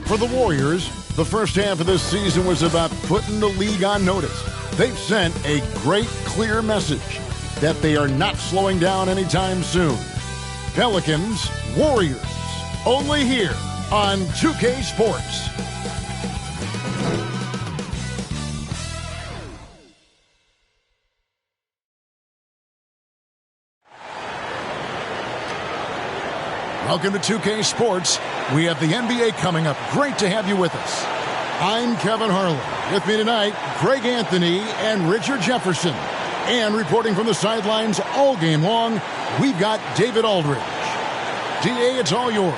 For the Warriors, the first half of this season was about putting the league on notice. They've sent a great, clear message that they are not slowing down anytime soon. Pelicans, Warriors, only here on 2K Sports. Welcome to 2K Sports. We have the NBA coming up. Great to have you with us. I'm Kevin Harlan. With me tonight, Greg Anthony and Richard Jefferson. And reporting from the sidelines all game long, we've got David Aldridge. DA, it's all yours.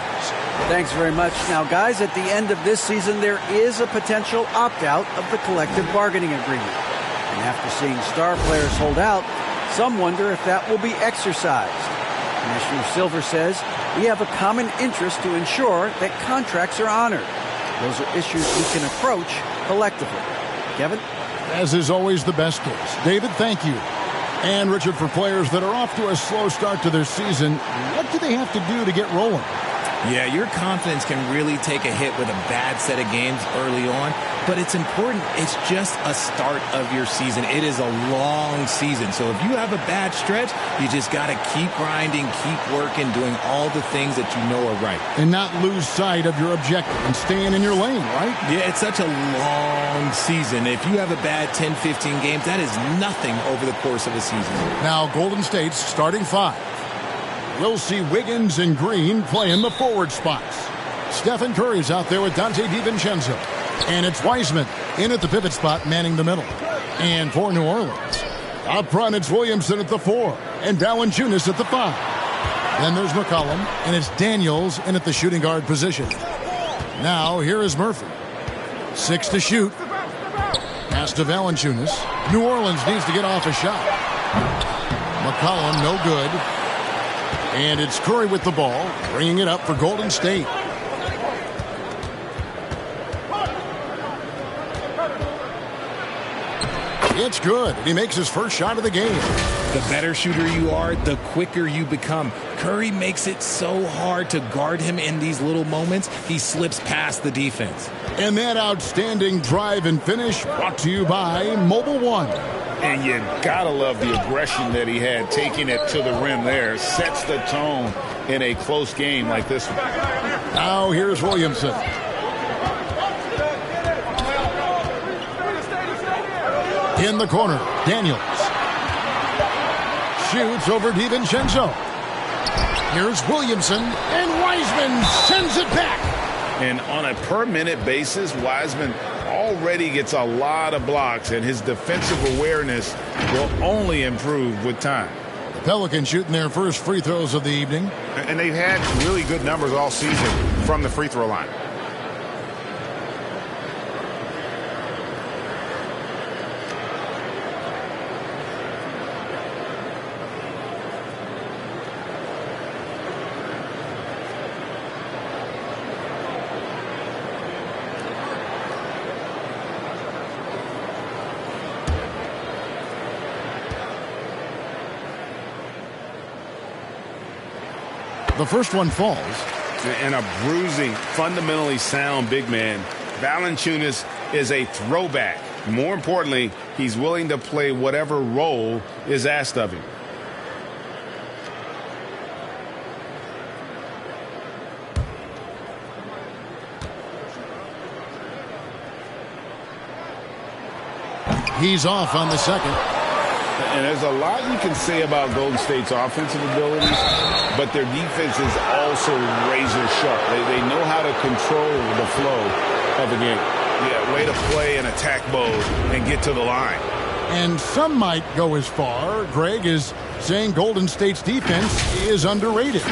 Thanks very much. Now, guys, at the end of this season, there is a potential opt-out of the collective bargaining agreement. And after seeing star players hold out, some wonder if that will be exercised. Commissioner Silver says we have a common interest to ensure that contracts are honored. Those are issues we can approach collectively. Kevin? As is always the best case. David, thank you. And Richard, for players that are off to a slow start to their season, what do they have to do to get rolling? Yeah, your confidence can really take a hit with a bad set of games early on, but it's important. It's just a start of your season. It is a long season, so if you have a bad stretch, you just got to keep grinding, keep working, doing all the things that you know are right. And not lose sight of your objective and staying in your lane, right? Yeah, it's such a long season. If you have a bad 10, 15 games, that is nothing over the course of a season. Now, Golden State's starting five. We'll see Wiggins and Green play in the forward spots. Stephen Curry's out there with Dante DiVincenzo. And it's Wiseman in at the pivot spot, manning the middle. And for New Orleans, up front it's Williamson at the 4 and Valanciunas at the 5. Then there's McCollum, and it's Daniels in at the shooting guard position. Now here is Murphy. 6 to shoot. Pass to Valanciunas. New Orleans needs to get off a shot. McCollum, no good. And it's Curry with the ball, bringing it up for Golden State. It's good. He makes his first shot of the game. The better shooter you are, the quicker you become. Curry makes it so hard to guard him in these little moments. He slips past the defense. And that outstanding drive and finish brought to you by Mobile One. And you gotta love the aggression that he had, taking it to the rim there. Sets the tone in a close game like this one. Now here's Williamson. In the corner, Daniels. Shoots over DiVincenzo. Here's Williamson, and Wiseman sends it back. And on a per-minute basis, Wiseman already gets a lot of blocks, and his defensive awareness will only improve with time. The Pelicans shooting their first free throws of the evening. And they've had really good numbers all season from the free throw line. The first one falls. And a bruising, fundamentally sound big man. Valanciunas is a throwback. More importantly, he's willing to play whatever role is asked of him. He's off on the second. And there's a lot you can say about Golden State's offensive abilities, but their defense is also razor sharp. They know how to control the flow of the game. Yeah, way to play an attack mode and get to the line. And some might go as far, Greg, as saying Golden State's defense is underrated.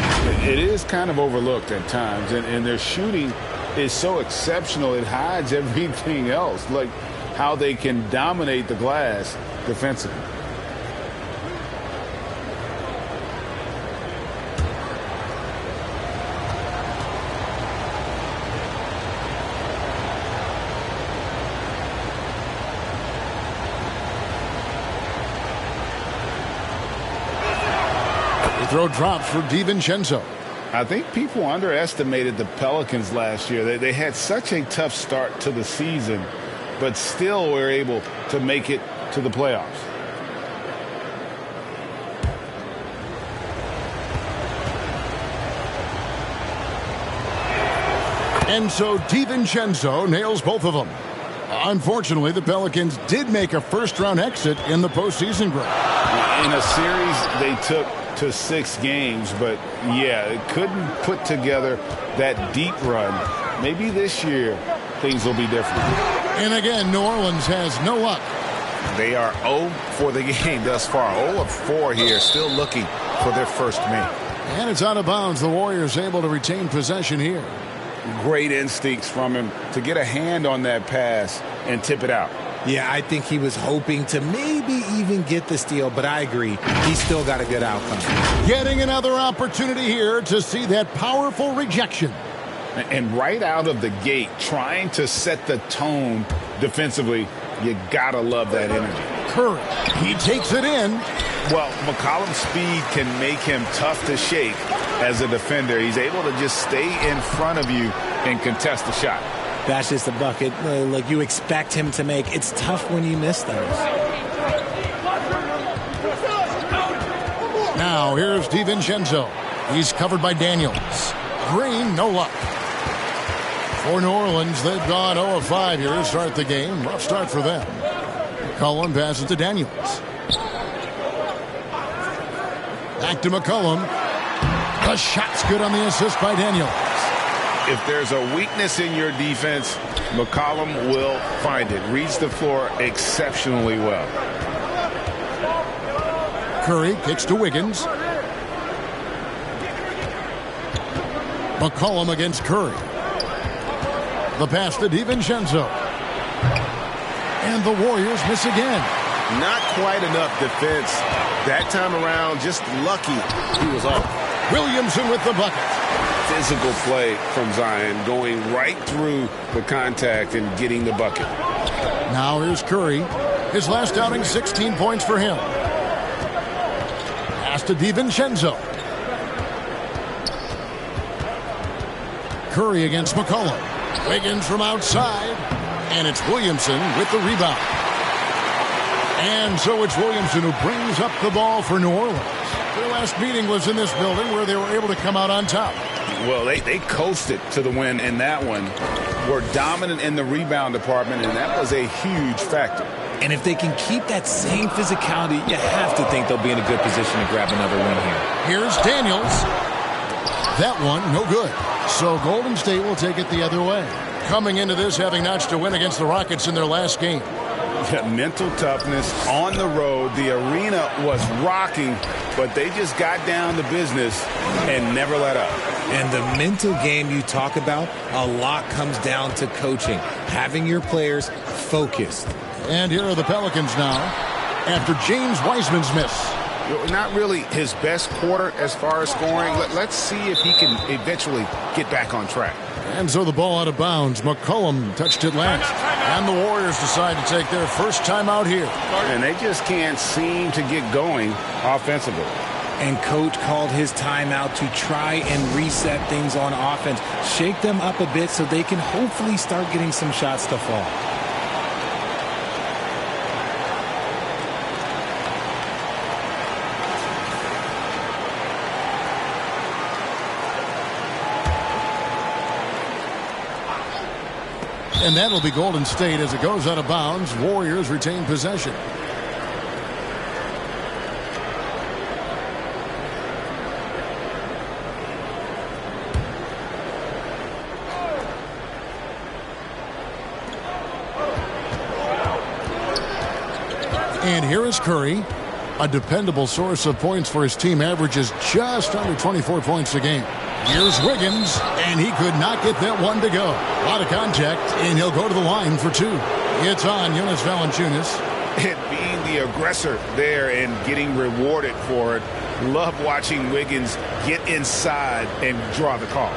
It is kind of overlooked at times, and their shooting is so exceptional it hides everything else, like how they can dominate the glass defensively. The throw drops for DiVincenzo. I think people underestimated the Pelicans last year. They had such a tough start to the season, but still were able to make it to the playoffs. And so DiVincenzo nails both of them. Unfortunately, the Pelicans did make a first-round exit in the postseason, Greg. In a series they took to 6 games, but yeah, it couldn't put together that deep run. Maybe this year things will be different. And again, New Orleans has no luck. They are 0 for the game thus far. 0 of 4 here, still looking for their first make. And it's out of bounds. The Warriors able to retain possession here. Great instincts from him to get a hand on that pass and tip it out. Yeah, I think he was hoping to maybe even get the steal, but I agree. He's still got a good outcome. Getting another opportunity here to see that powerful rejection. And right out of the gate, trying to set the tone defensively, you gotta love that energy. Curry, he takes it in. Well, McCollum's speed can make him tough to shake as a defender. He's able to just stay in front of you and contest the shot. That's just a bucket like you expect him to make. It's tough when you miss those. Now here's DiVincenzo. He's covered by Daniels. Green, no luck. For New Orleans, they've gone 0 of 5 here to start the game. Rough start for them. McCollum passes to Daniels. Back to McCollum. The shot's good on the assist by Daniels. If there's a weakness in your defense, McCollum will find it. Reads the floor exceptionally well. Curry kicks to Wiggins. McCollum against Curry. The pass to DiVincenzo. And the Warriors miss again. Not quite enough defense. That time around, just lucky he was off. Williamson with the bucket. Physical play from Zion, going right through the contact and getting the bucket. Now here's Curry. His last outing, 16 points for him. Pass to DiVincenzo. Curry against McCollum. Wiggins from outside. And it's Williamson with the rebound. And so it's Williamson who brings up the ball for New Orleans. Their last meeting was in this building where they were able to come out on top. Well, they coasted to the win in that one. Were dominant in the rebound department, and that was a huge factor. And if they can keep that same physicality, you have to think they'll be in a good position to grab another win here. Here's Daniels. That one, no good. So Golden State will take it the other way. Coming into this, having notched a win against the Rockets in their last game. Mental toughness on the road. The arena was rocking, but they just got down to business and never let up. And the mental game you talk about, a lot comes down to coaching, having your players focused. And here are the Pelicans now after James Wiseman's miss. Not really his best quarter as far as scoring. Let's see if he can eventually get back on track. And so the ball out of bounds. McCollum touched it last. And the Warriors decide to take their first time out here. And they just can't seem to get going offensively. And coach called his timeout to try and reset things on offense. Shake them up a bit so they can hopefully start getting some shots to fall. And that'll be Golden State as it goes out of bounds. Warriors retain possession. And here is Curry, a dependable source of points for his team, averages just under 24 points a game. Here's Wiggins, and he could not get that one to go. A lot of contact, and he'll go to the line for two. It's on Jonas Valanciunas. And being the aggressor there and getting rewarded for it. Love watching Wiggins get inside and draw the call.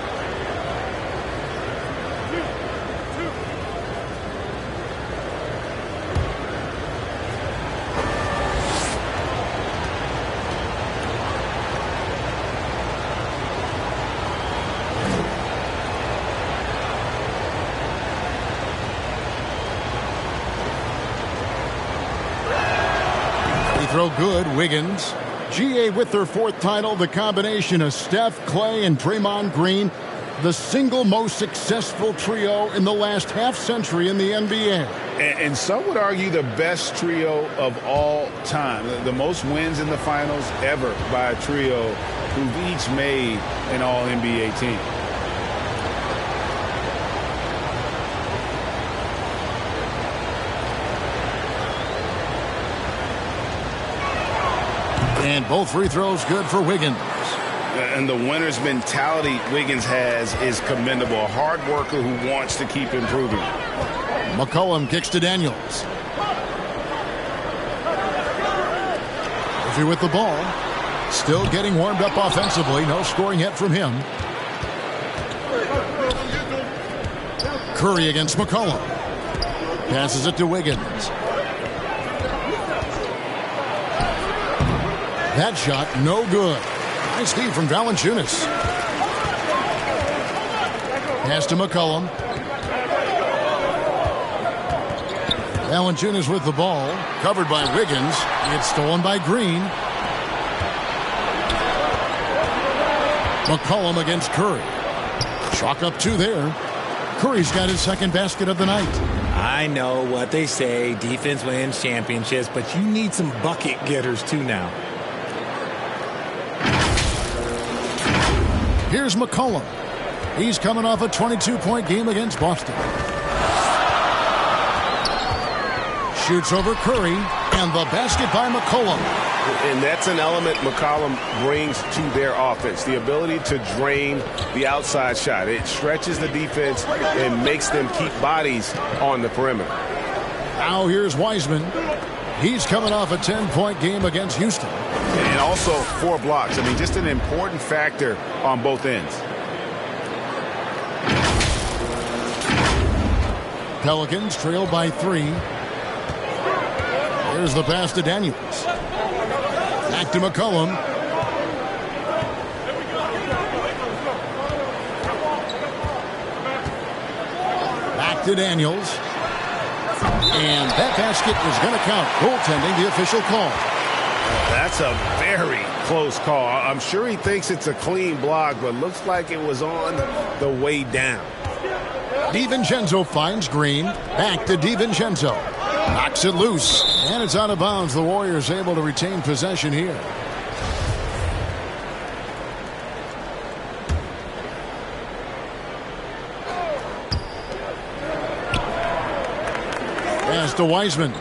throw good. Wiggins. GA with their fourth title, the combination of Steph, Clay, and Draymond Green, the single most successful trio in the last half-century in the NBA. And some would argue the best trio of all time. The most wins in the finals ever by a trio who've each made an All-NBA team. And both free throws good for Wiggins. And the winner's mentality Wiggins has is commendable. A hard worker who wants to keep improving. McCollum kicks to Daniels. Murphy with the ball. Still getting warmed up offensively. No scoring yet from him. Curry against McCollum. Passes it to Wiggins. That shot no good. Nice feed from Valanciunas. Pass to McCollum. Valanciunas with the ball. Covered by Wiggins. It's stolen by Green. McCollum against Curry. Chalk up two there. Curry's got his second basket of the night. I know what they say. Defense wins championships, but you need some bucket getters too now. Here's McCollum. He's coming off a 22-point game against Boston. Shoots over Curry, and the basket by McCollum. And that's an element McCollum brings to their offense, the ability to drain the outside shot. It stretches the defense and makes them keep bodies on the perimeter. Now here's Wiseman. He's coming off a 10-point game against Houston. And also 4 blocks. I mean, just an important factor on both ends. Pelicans trail by 3. Here's the pass to Daniels. Back to McCollum. Back to Daniels. And that basket is going to count. Goaltending, the official call. That's a very close call. I'm sure he thinks it's a clean block, but looks like it was on the way down. DiVincenzo finds Green. Back to DiVincenzo. Knocks it loose. And it's out of bounds. The Warriors able to retain possession here. Pass to Wiseman.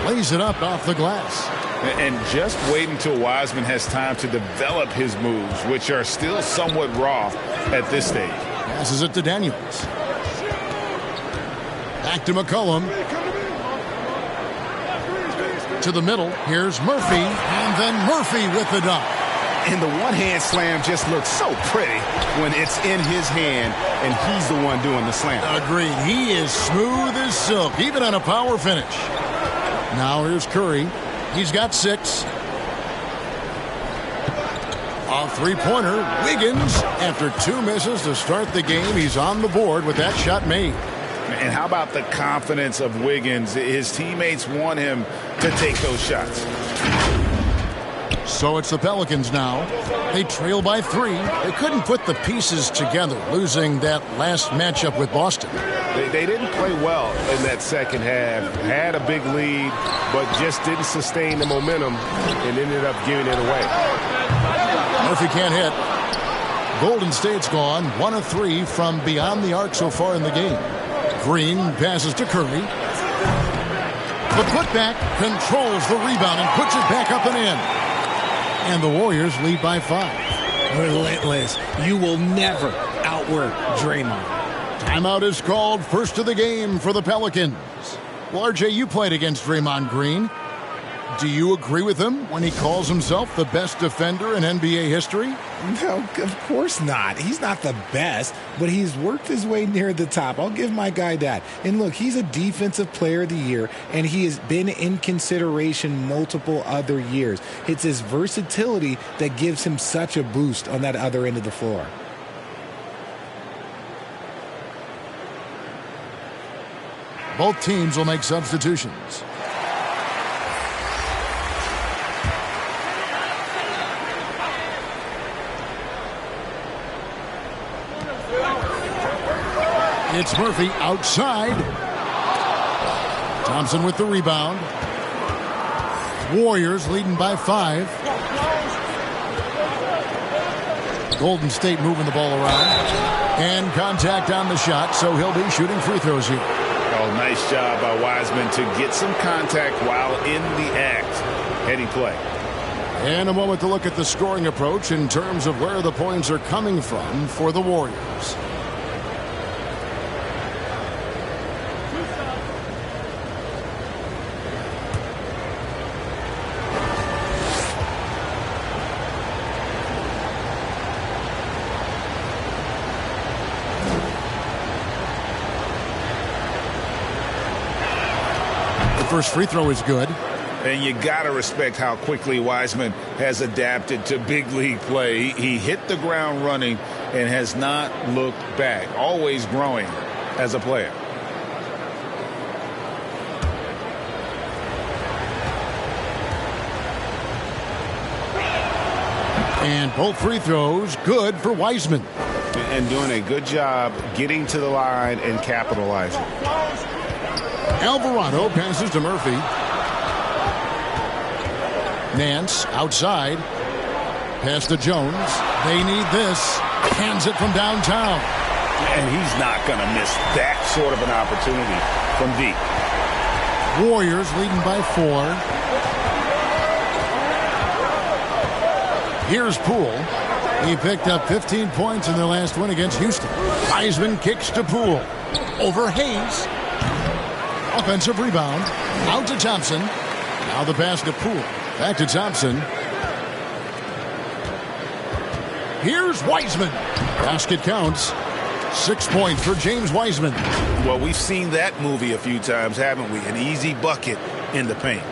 Lays it up off the glass. And just wait until Wiseman has time to develop his moves, which are still somewhat raw at this stage. Passes it to Daniels. Back to McCollum. To the middle. Here's Murphy. And then Murphy with the dunk. And the one-hand slam just looks so pretty when it's in his hand and he's the one doing the slam. Agreed. He is smooth as silk, even on a power finish. Now here's Curry. He's got 6. A three-pointer. Wiggins, after 2 misses to start the game, he's on the board with that shot made. And how about the confidence of Wiggins? His teammates want him to take those shots. So it's the Pelicans now. They trail by 3. They couldn't put the pieces together, losing that last matchup with Boston. They didn't play well in that second half. Had a big lead, but just didn't sustain the momentum and ended up giving it away. Murphy can't hit. Golden State's gone 1 of 3 from beyond the arc so far in the game. Green passes to Curry. The putback controls the rebound and puts it back up and in. And the Warriors lead by 5. Relentless. You will never outwork Draymond. Timeout is called. First of the game for the Pelicans. Well, RJ, you played against Draymond Green. Do you agree with him when he calls himself the best defender in NBA history? No, of course not. He's not the best, but he's worked his way near the top. I'll give my guy that. And look, he's a defensive player of the year, and he has been in consideration multiple other years. It's his versatility that gives him such a boost on that other end of the floor. Both teams will make substitutions. It's Murphy outside. Thompson with the rebound. Warriors leading by 5. Golden State moving the ball around. And contact on the shot, so he'll be shooting free throws here. Oh, nice job by Wiseman to get some contact while in the act. Heady play. And a moment to look at the scoring approach in terms of where the points are coming from for the Warriors. First free throw is good. And you got to respect how quickly Wiseman has adapted to big league play. He hit the ground running and has not looked back, always growing as a player. And both free throws good for Wiseman. And doing a good job getting to the line and capitalizing. Alvarado passes to Murphy. Nance outside. Pass to Jones. They need this. Hands it from downtown. And he's not going to miss that sort of an opportunity from deep. Warriors leading by 4. Here's Poole. He picked up 15 points in their last win against Houston. Wiseman kicks to Poole. Over Hayes. Offensive rebound. Out to Thompson. Now the pass to Poole. Back to Thompson. Here's Wiseman. Basket counts. 6 points for James Wiseman. Well, we've seen that movie a few times, haven't we? An easy bucket in the paint.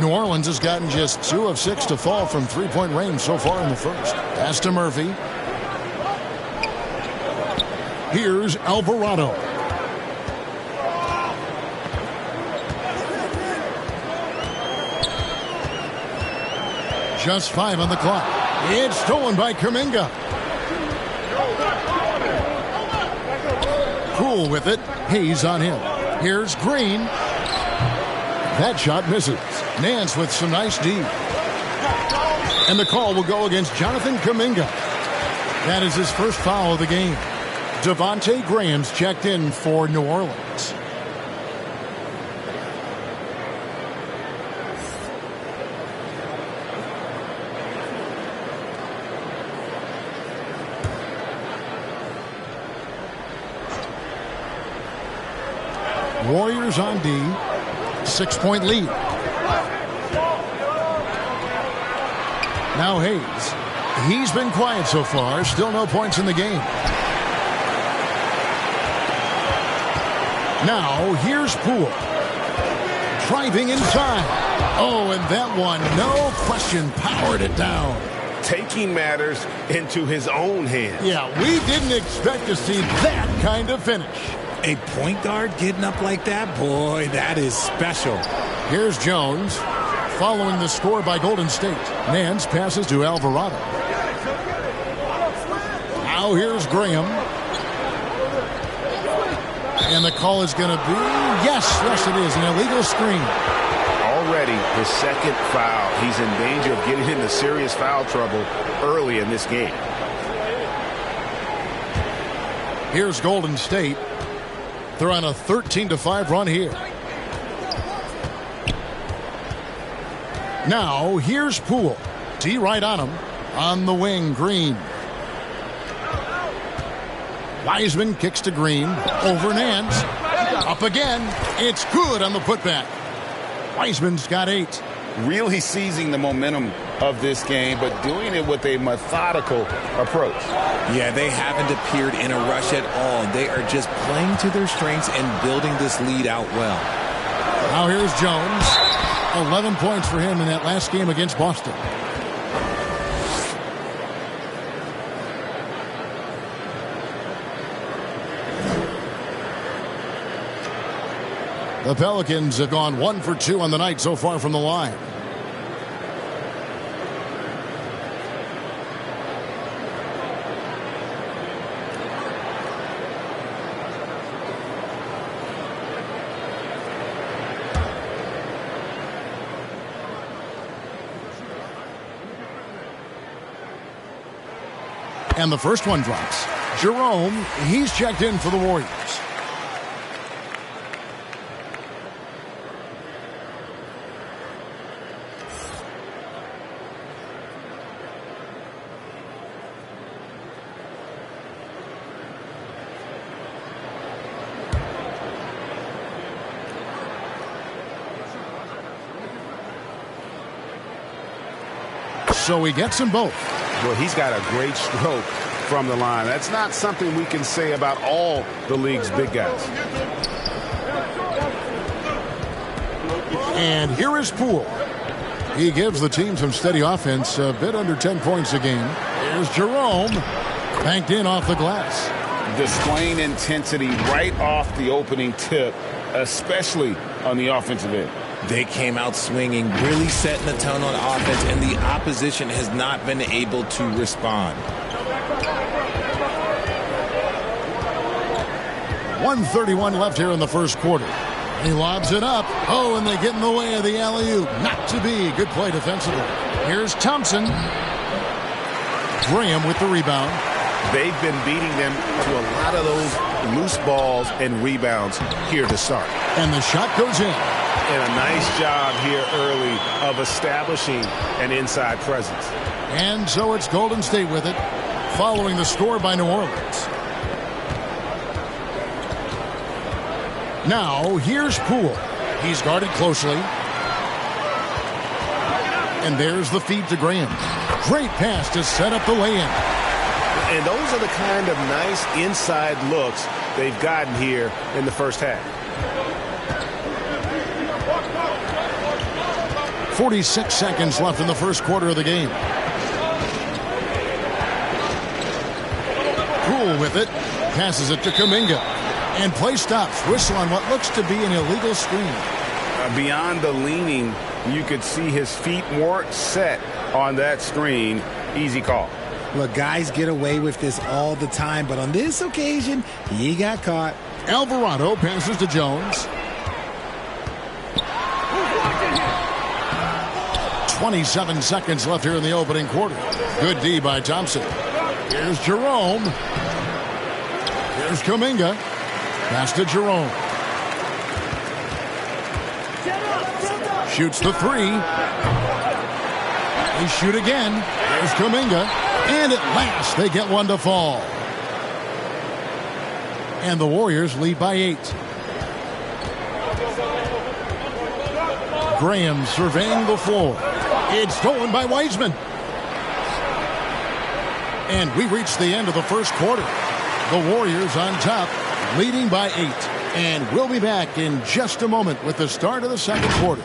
New Orleans has gotten just 2 of 6 to fall from three-point range so far in the first. Pass to Murphy. Here's Alvarado. Just 5 on the clock. It's stolen by Kuminga. Poole with it. Hayes on him. Here's Green. That shot misses. Nance with some nice D. And the call will go against Jonathan Kuminga. That is his first foul of the game. Devontae Graham's checked in for New Orleans. Warriors on D. 6-point lead. Now Hayes. He's been quiet so far. Still no points in the game. Now here's Poole. Driving inside. Oh, and that one, no question, powered it down. Taking matters into his own hands. Yeah, we didn't expect to see that kind of finish. A point guard getting up like that? Boy, that is special. Here's Jones. Following the score by Golden State. Nance passes to Alvarado. Now here's Graham. And the call is going to be, yes, it is, an illegal screen. Already his second foul. He's in danger of getting into serious foul trouble early in this game. Here's Golden State. They're on a 13-5 run here. Now, here's Poole. D right on him. On the wing, Green. Wiseman kicks to Green. Over Nance. Up again. It's good on the putback. Wiseman's got 8. Really seizing the momentum of this game, but doing it with a methodical approach. Yeah, they haven't appeared in a rush at all. They are just playing to their strengths and building this lead out well. Now here's Jones. 11 points for him in that last game against Boston. The Pelicans have gone 1 for 2 on the night so far from the line. And the first one drops. Jerome, he's checked in for the Warriors. So he gets them both. Well, he's got a great stroke from the line. That's not something we can say about all the league's big guys. And here is Poole. He gives the team some steady offense, a bit under 10 points a game. Here's Jerome, banked in off the glass. Displaying intensity right off the opening tip, especially on the offensive end. They came out swinging, really setting the tone on offense, and the opposition has not been able to respond. 1:31 left here in the first quarter. He lobs it up. Oh, and they get in the way of the alley-oop. Not to be. Good play defensively. Here's Thompson. Graham with the rebound. They've been beating them to a lot of those loose balls and rebounds here to start. And the shot goes in. And a nice job here early of establishing an inside presence. And so it's Golden State with it, following the score by New Orleans. Now, here's Poole. He's guarded closely. And there's the feed to Graham. Great pass to set up the lay-in. And those are the kind of nice inside looks they've gotten here in the first half. 46 seconds left in the first quarter of the game. Poole with it. Passes it to Kuminga. And play stops. Whistle on what looks to be an illegal screen. Beyond the leaning, you could see his feet weren't set on that screen. Easy call. Look, guys get away with this all the time, but on this occasion, he got caught. Alvarado passes to Jones. 27 seconds left here in the opening quarter. Good D by Thompson. Here's Jerome. Here's Kuminga. Pass to Jerome. Shoots the three. They shoot again. Here's Kuminga. And at last, they get one to fall. And the Warriors lead by 8. Graham surveying the floor. It's stolen by Wiseman. And we reach the end of the first quarter. The Warriors on top, leading by 8. And we'll be back in just a moment with the start of the second quarter.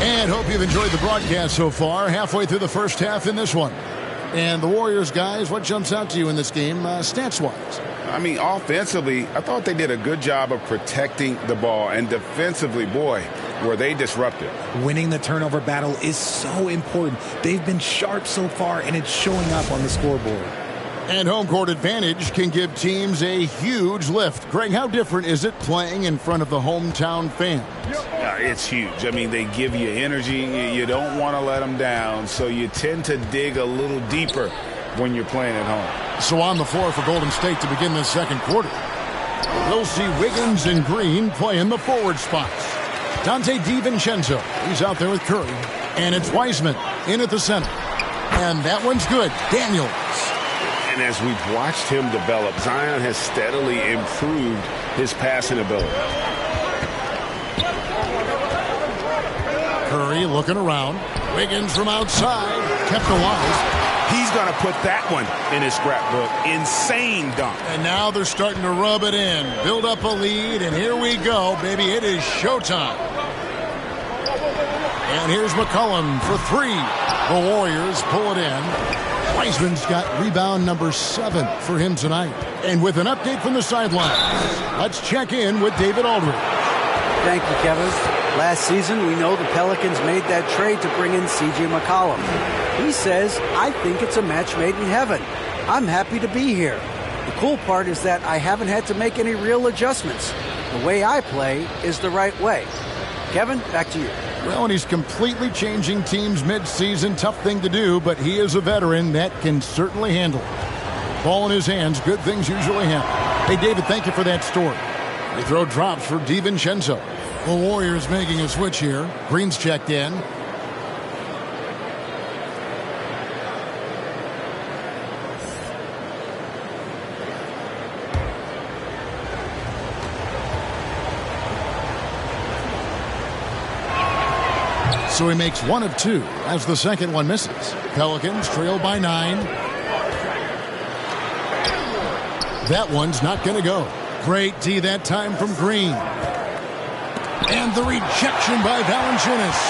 And hope you've enjoyed the broadcast so far. Halfway through the first half in this one. And the Warriors, guys, what jumps out to you in this game, stats-wise? I mean, offensively, I thought they did a good job of protecting the ball. And defensively, boy, were they disruptive. Winning the turnover battle is so important. They've been sharp so far, and it's showing up on the scoreboard. And home court advantage can give teams a huge lift. Greg, how different is it playing in front of the hometown fans? It's huge. I mean, they give you energy. You don't want to let them down, so you tend to dig a little deeper when you're playing at home. So on the floor for Golden State to begin this second quarter, we'll see Wiggins and Green play in the forward spots. Dante DiVincenzo, he's out there with Curry. And it's Wiseman in at the center. And that one's good. Daniels. And as we've watched him develop, Zion has steadily improved his passing ability. Curry looking around. Wiggins from outside. Kept alive. He's going to put that one in his scrapbook. Insane dunk. And now they're starting to rub it in. Build up a lead, and here we go, baby. It is showtime. And here's McCollum for three. The Warriors pull it in. Wiseman's got rebound number 7 for him tonight. And with an update from the sidelines, let's check in with David Aldridge. Thank you, Kevin. Last season, we know the Pelicans made that trade to bring in C.J. McCollum. He says, I think it's a match made in heaven. I'm happy to be here. The cool part is that I haven't had to make any real adjustments. The way I play is the right way. Kevin, back to you. Well, and he's completely changing teams mid-season. Tough thing to do, but he is a veteran that can certainly handle it. Ball in his hands, good things usually happen. Hey, David, thank you for that story. They throw drops for DiVincenzo. The Warriors making a switch here. Green's checked in. So he makes 1 of 2 as the second one misses. Pelicans trail by 9. That one's not going to go. Great D that time from Green. And the rejection by Valanciunas.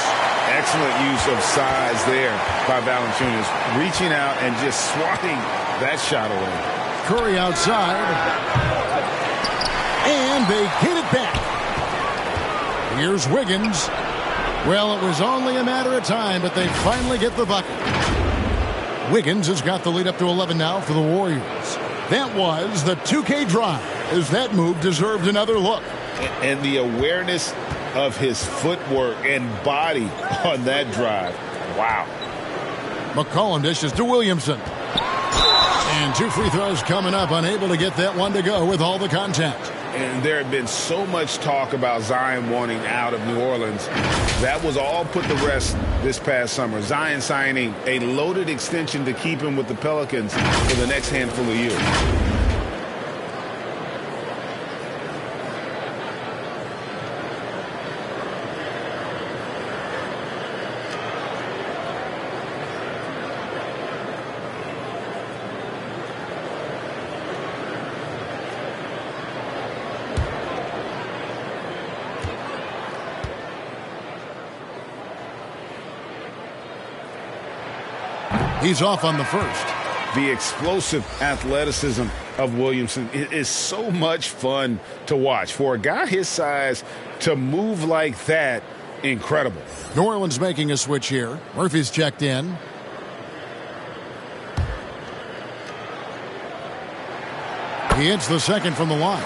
Excellent use of size there by Valanciunas. Reaching out and just swatting that shot away. Curry outside. And they get it back. Here's Wiggins. Well, it was only a matter of time, but they finally get the bucket. Wiggins has got the lead up to 11 now for the Warriors. That was the 2K drive, as that move deserved another look. And the awareness of his footwork and body on that drive. Wow. McCollum dishes to Williamson. And 2 free throws coming up, unable to get that one to go with all the contact. And there had been so much talk about Zion wanting out of New Orleans. That was all put to rest this past summer. Zion signing a loaded extension to keep him with the Pelicans for the next handful of years. He's off on the first. The explosive athleticism of Williamson is so much fun to watch. For a guy his size to move like that, incredible. New Orleans making a switch here. Murphy's checked in. He hits the second from the line.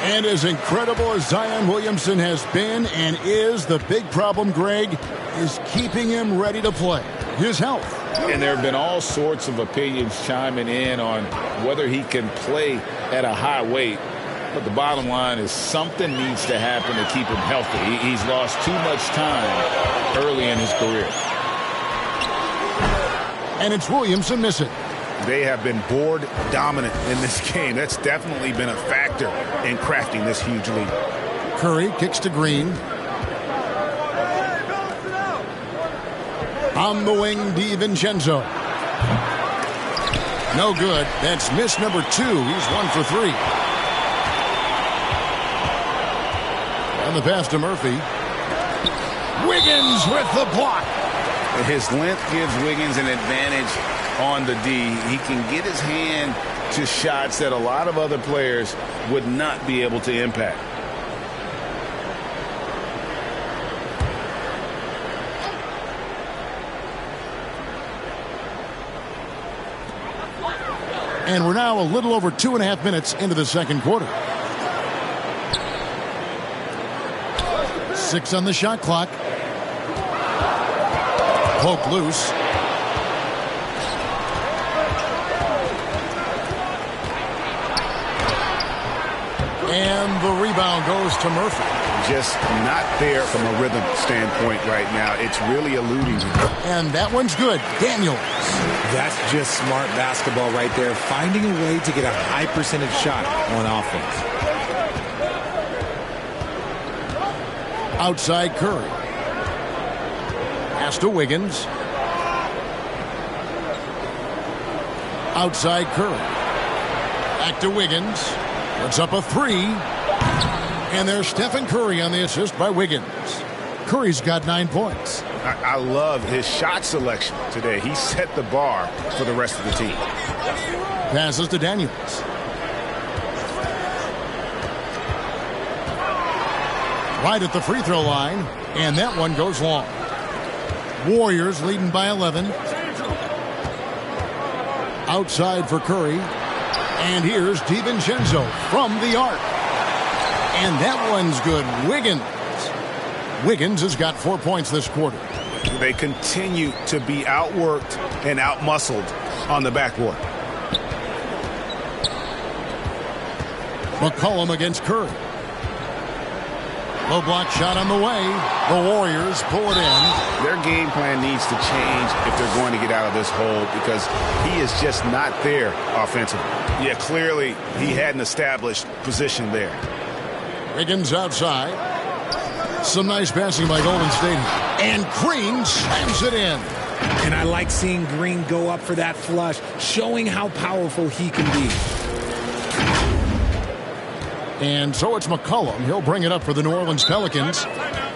And as incredible as Zion Williamson has been and is, the big problem, Greg, is keeping him ready to play. His health. And there have been all sorts of opinions chiming in on whether he can play at a high weight. But the bottom line is something needs to happen to keep him healthy. He's lost too much time early in his career. And it's Williamson missing. They have been board dominant in this game. That's definitely been a factor in crafting this huge lead. Curry kicks to Green. On the wing, DiVincenzo. No good. That's miss number 2. He's 1 for 3. And the pass to Murphy. Wiggins with the block. His length gives Wiggins an advantage on the D. He can get his hand to shots that a lot of other players would not be able to impact. And we're now a little over 2.5 minutes into the second quarter. 6 on the shot clock. Poke loose. And the rebound goes to Murphy. Just not there from a rhythm standpoint right now. It's really eluding him. And that one's good. Daniels. That's just smart basketball right there. Finding a way to get a high percentage shot on offense. Outside Curry. Pass to Wiggins. Outside Curry. Back to Wiggins. Puts up a 3. And there's Stephen Curry on the assist by Wiggins. Curry's got 9 points. I love his shot selection today. He set the bar for the rest of the team. Passes to Daniels. Right at the free throw line, and that one goes long. Warriors leading by 11. Outside for Curry. And here's DiVincenzo from the arc. And that one's good. Wiggins has got 4 points this quarter. They continue to be outworked and outmuscled on the backboard. McCollum against Curry. Low block shot on the way. The Warriors pull it in. Their game plan needs to change if they're going to get out of this hole because he is just not there offensively. Yeah, clearly he had an established position there. Wiggins outside. Some nice passing by Golden State. And Green slams it in. And I like seeing Green go up for that flush, showing how powerful he can be. And so it's McCollum. He'll bring it up for the New Orleans Pelicans.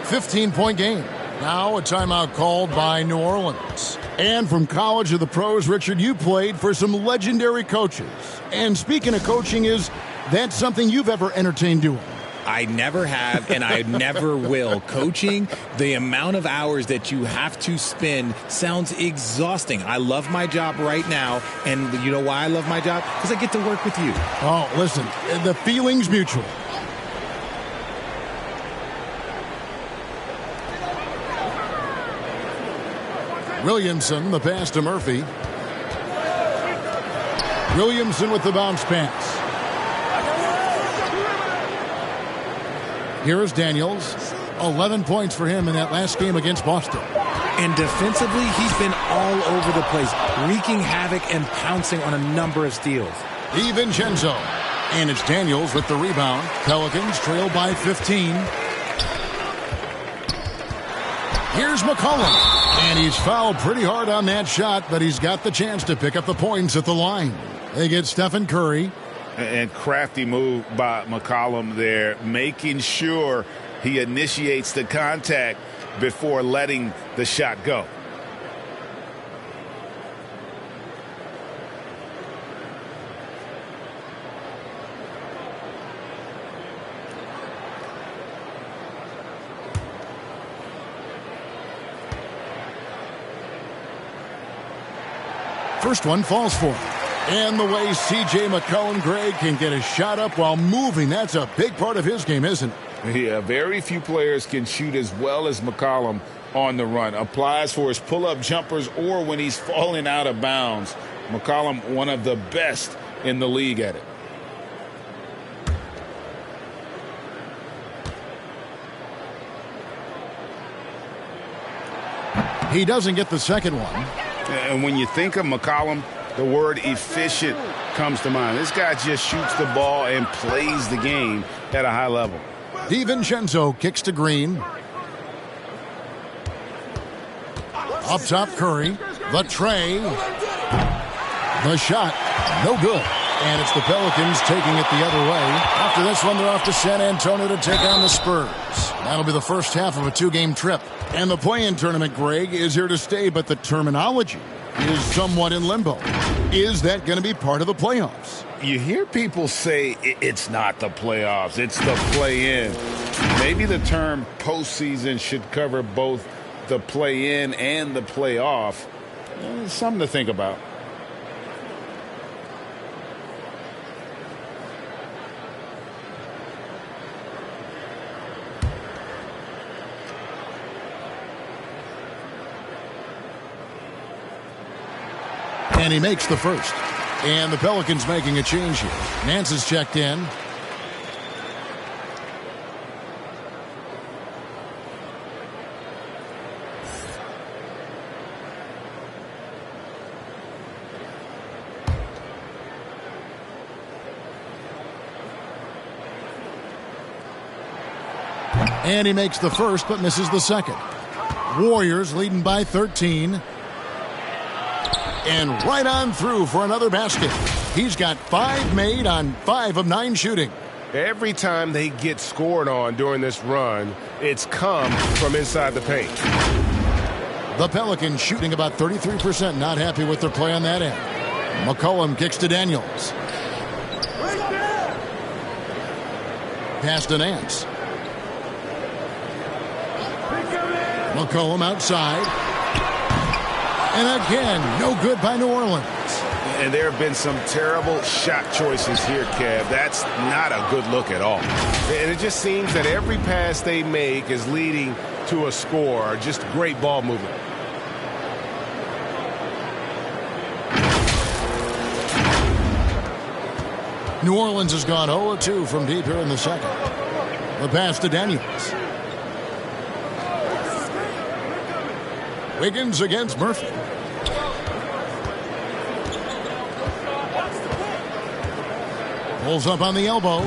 15-point game. Now a timeout called by New Orleans. And from college to the pros, Richard, you played for some legendary coaches. And speaking of coaching, is that something you've ever entertained doing? I never have, and I never will. Coaching, the amount of hours that you have to spend sounds exhausting. I love my job right now, and you know why I love my job? Because I get to work with you. Oh, listen, the feeling's mutual. Williamson, the pass to Murphy. Williamson with the bounce pass. Here is Daniels. 11 points for him in that last game against Boston. And defensively, he's been all over the place, wreaking havoc and pouncing on a number of steals. DiVincenzo. And it's Daniels with the rebound. Pelicans trail by 15. Here's McCollum. And he's fouled pretty hard on that shot, but he's got the chance to pick up the points at the line. They get Stephen Curry. And crafty move by McCollum there, making sure he initiates the contact before letting the shot go. First one falls for him. And the way C.J. McCollum, Greg, can get a shot up while moving, that's a big part of his game, isn't it? Yeah, very few players can shoot as well as McCollum on the run. Applies for his pull-up jumpers or when he's falling out of bounds. McCollum, one of the best in the league at it. He doesn't get the second one. And when you think of McCollum, the word efficient comes to mind. This guy just shoots the ball and plays the game at a high level. DiVincenzo kicks to Green. Up top, Curry. The tray. The shot. No good. And it's the Pelicans taking it the other way. After this one, they're off to San Antonio to take on the Spurs. That'll be the first half of a two-game trip. And the play-in tournament, Greg, is here to stay, but the terminology is somewhat in limbo. Is that going to be part of the playoffs? You hear people say it's not the playoffs, it's the play-in. Maybe the term postseason should cover both the play-in and the playoff. Something to think about. And he makes the first. And the Pelicans making a change here. Nance is checked in. And he makes the first but misses the second. Warriors leading by 13. And right on through for another basket. He's got 5 made on 5 of 9 shooting. Every time they get scored on during this run, it's come from inside the paint. The Pelicans shooting about 33%, not happy with their play on that end. McCollum kicks to Daniels. Pass to Nance. McCollum outside. And again, no good by New Orleans. And there have been some terrible shot choices here, Kev. That's not a good look at all. And it just seems that every pass they make is leading to a score. Just great ball movement. New Orleans has gone 0-2 from deep here in the second. The pass to Daniels. Wiggins against Murphy. Pulls up on the elbow.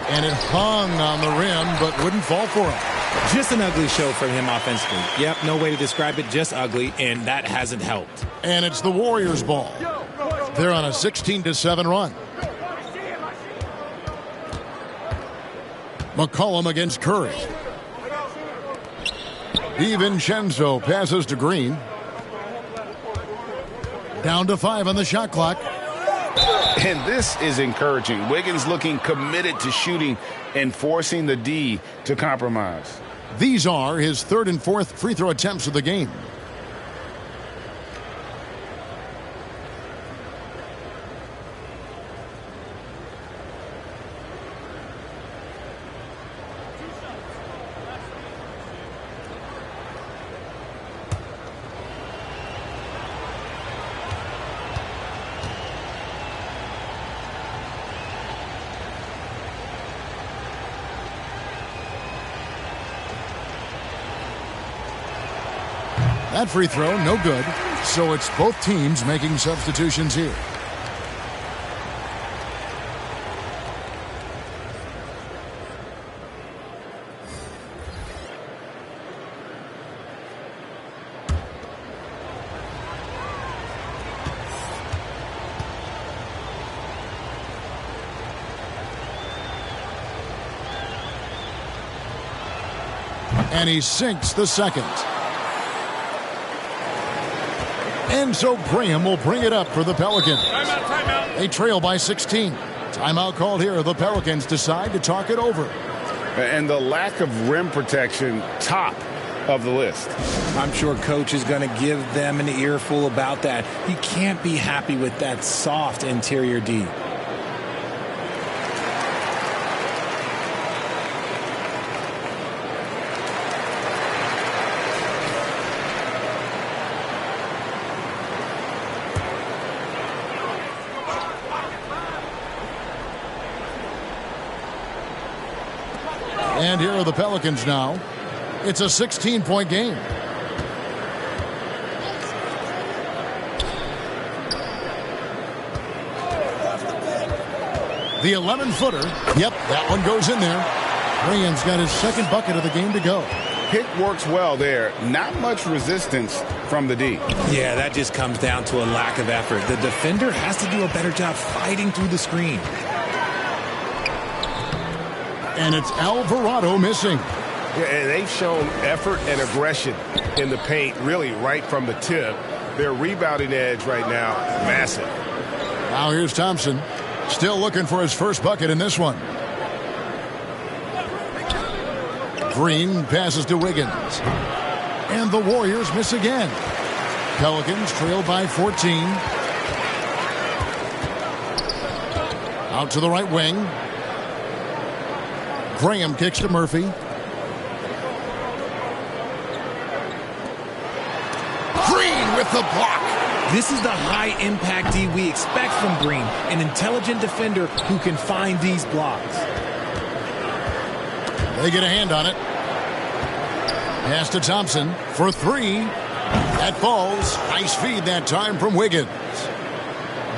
And it hung on the rim, but wouldn't fall for him. Just an ugly show from him offensively. Yep, no way to describe it, just ugly, and that hasn't helped. And it's the Warriors' ball. They're on a 16-7 run. McCollum against Curry. DiVincenzo passes to Green. Down to 5 on the shot clock. And this is encouraging. Wiggins looking committed to shooting and forcing the D to compromise. These are his third and fourth free throw attempts of the game. That free throw, no good. So it's both teams making substitutions here. And he sinks the second. And so Graham will bring it up for the Pelicans. Timeout. They trail by 16. Timeout called here. The Pelicans decide to talk it over. And the lack of rim protection, top of the list. I'm sure coach is going to give them an earful about that. He can't be happy with that soft interior D. And here are the Pelicans now. It's a 16-point game. The 11-footer. Yep, that one goes in there. Graham's got his second bucket of the game to go. Pick works well there. Not much resistance from the D. Yeah, that just comes down to a lack of effort. The defender has to do a better job fighting through the screen. And it's Alvarado missing. Yeah, and they've shown effort and aggression in the paint, really right from the tip. Their rebounding edge right now, massive. Now here's Thompson. Still looking for his first bucket in this one. Green passes to Wiggins. And the Warriors miss again. Pelicans trail by 14. Out to the right wing. Graham kicks to Murphy. Green with the block. This is the high-impact D we expect from Green, an intelligent defender who can find these blocks. They get a hand on it. Pass to Thompson for three. That falls. Nice feed that time from Wiggins.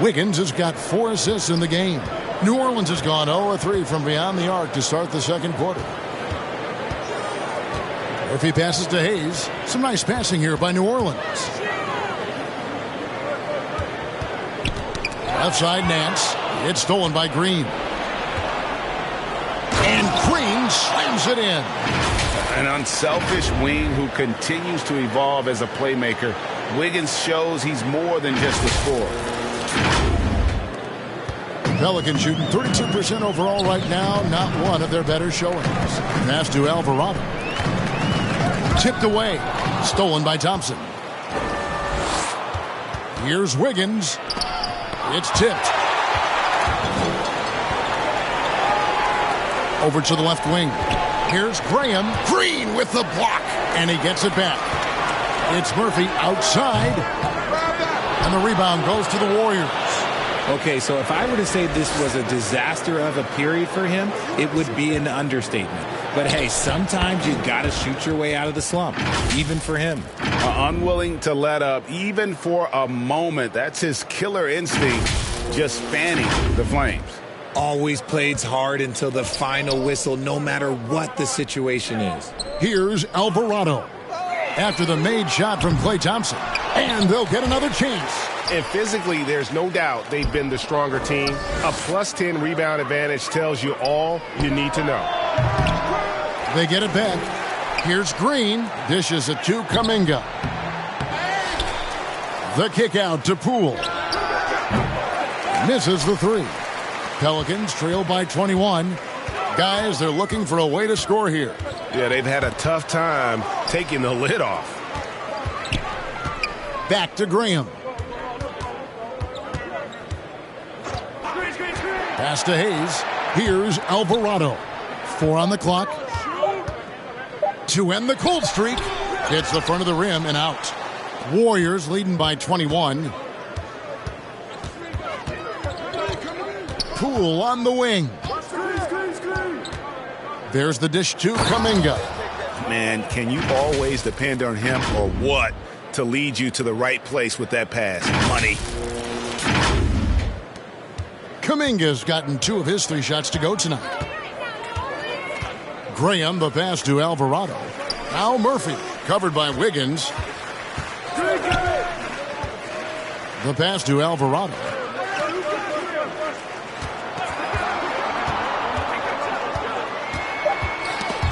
Wiggins has got 4 assists in the game. New Orleans has gone 0-3 from beyond the arc to start the second quarter. Murphy passes to Hayes. Some nice passing here by New Orleans. Left side, Nance. It's stolen by Green. And Green slams slams it in. An unselfish wing who continues to evolve as a playmaker. Wiggins shows he's more than just a scorer. Pelicans shooting 32% overall right now. Not one of their better showings. Pass to Alvarado. Tipped away. Stolen by Thompson. Here's Wiggins. It's tipped. Over to the left wing. Here's Graham. Green with the block. And he gets it back. It's Murphy outside. And the rebound goes to the Warriors. Okay, so if I were to say this was a disaster of a period for him, it would be an understatement. But hey, sometimes you got to shoot your way out of the slump, even for him. Unwilling to let up, even for a moment. That's his killer instinct, just fanning the flames. Always plays hard until the final whistle, no matter what the situation is. Here's Alvarado. After the made shot from Klay Thompson. And they'll get another chance. And physically, there's no doubt they've been the stronger team. A +10 rebound advantage tells you all you need to know. They get it back. Here's Green. Dishes it to Kuminga. The kick out to Poole. Misses the three. Pelicans trail by 21. Guys, they're looking for a way to score here. Yeah, they've had a tough time taking the lid off. Back to Graham. Pass to Hayes. Here's Alvarado. 4 on the clock. To end the cold streak. Hits the front of the rim and out. Warriors leading by 21. Poole on the wing. There's the dish to Kuminga. Man, can you always depend on him or what to lead you to the right place with that pass? Money. Kuminga's gotten 2 of his 3 shots to go tonight. Graham, the pass to Alvarado. Now Murphy, covered by Wiggins. The pass to Alvarado.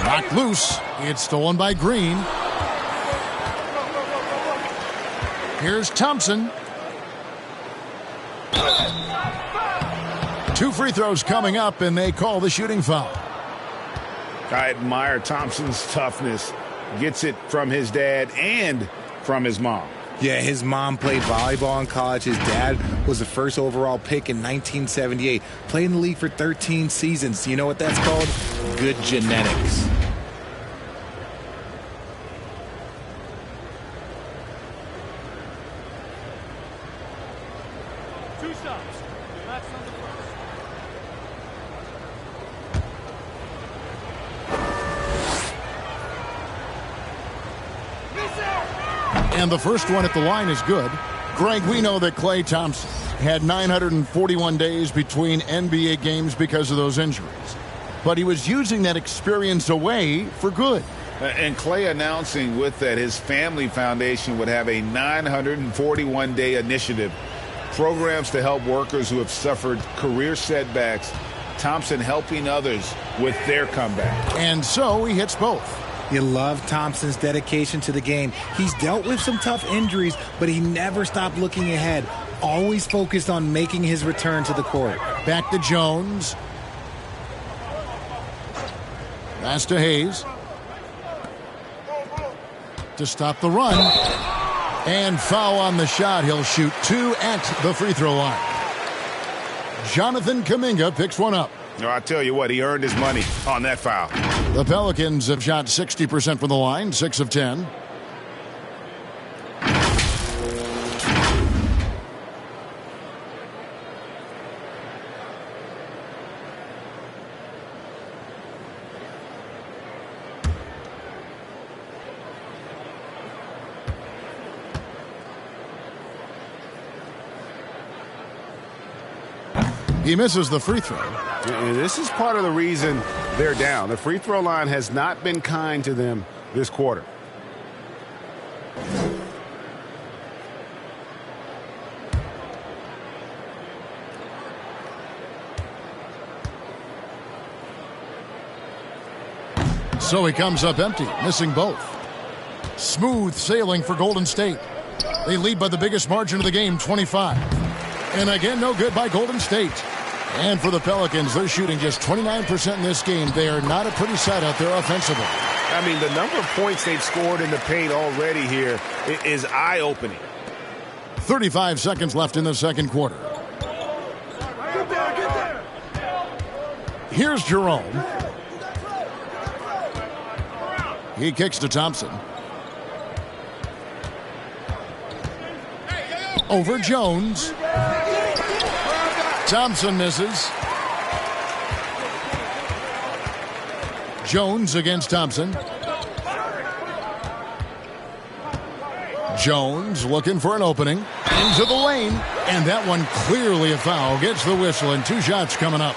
Knocked loose. It's stolen by Green. Here's Thompson. 2 free throws coming up, and they call the shooting foul. I admire Thompson's toughness. Gets it from his dad and from his mom. Yeah, his mom played volleyball in college. His dad was the first overall pick in 1978. Played in the league for 13 seasons. You know what that's called? Good genetics. And the first one at the line is good. Greg, we know that Klay Thompson had 941 days between NBA games because of those injuries. But he was using that experience away for good. And Klay announcing with that his family foundation would have a 941-day initiative. Programs to help workers who have suffered career setbacks. Thompson helping others with their comeback. And so he hits both. You love Thompson's dedication to the game. He's dealt with some tough injuries, but he never stopped looking ahead. Always focused on making his return to the court. Back to Jones. Pass to Hayes. To stop the run. And foul on the shot. He'll shoot 2 at the free throw line. Jonathan Kuminga picks one up. No, I tell you what, he earned his money on that foul. The Pelicans have shot 60% from the line, 6 of 10. He misses the free throw. And this is part of the reason they're down. The free throw line has not been kind to them this quarter. So he comes up empty, missing both. Smooth sailing for Golden State. They lead by the biggest margin of the game, 25. And again, no good by Golden State. And for the Pelicans, they're shooting just 29% in this game. They are not a pretty sight out there offensively. I mean, the number of points they've scored in the paint already here is eye-opening. 35 seconds left in the second quarter. Here's Jerome. He kicks to Thompson. Over Jones. Thompson misses. Jones against Thompson. Jones looking for an opening. Into the lane. And that one clearly a foul. Gets the whistle and 2 shots coming up.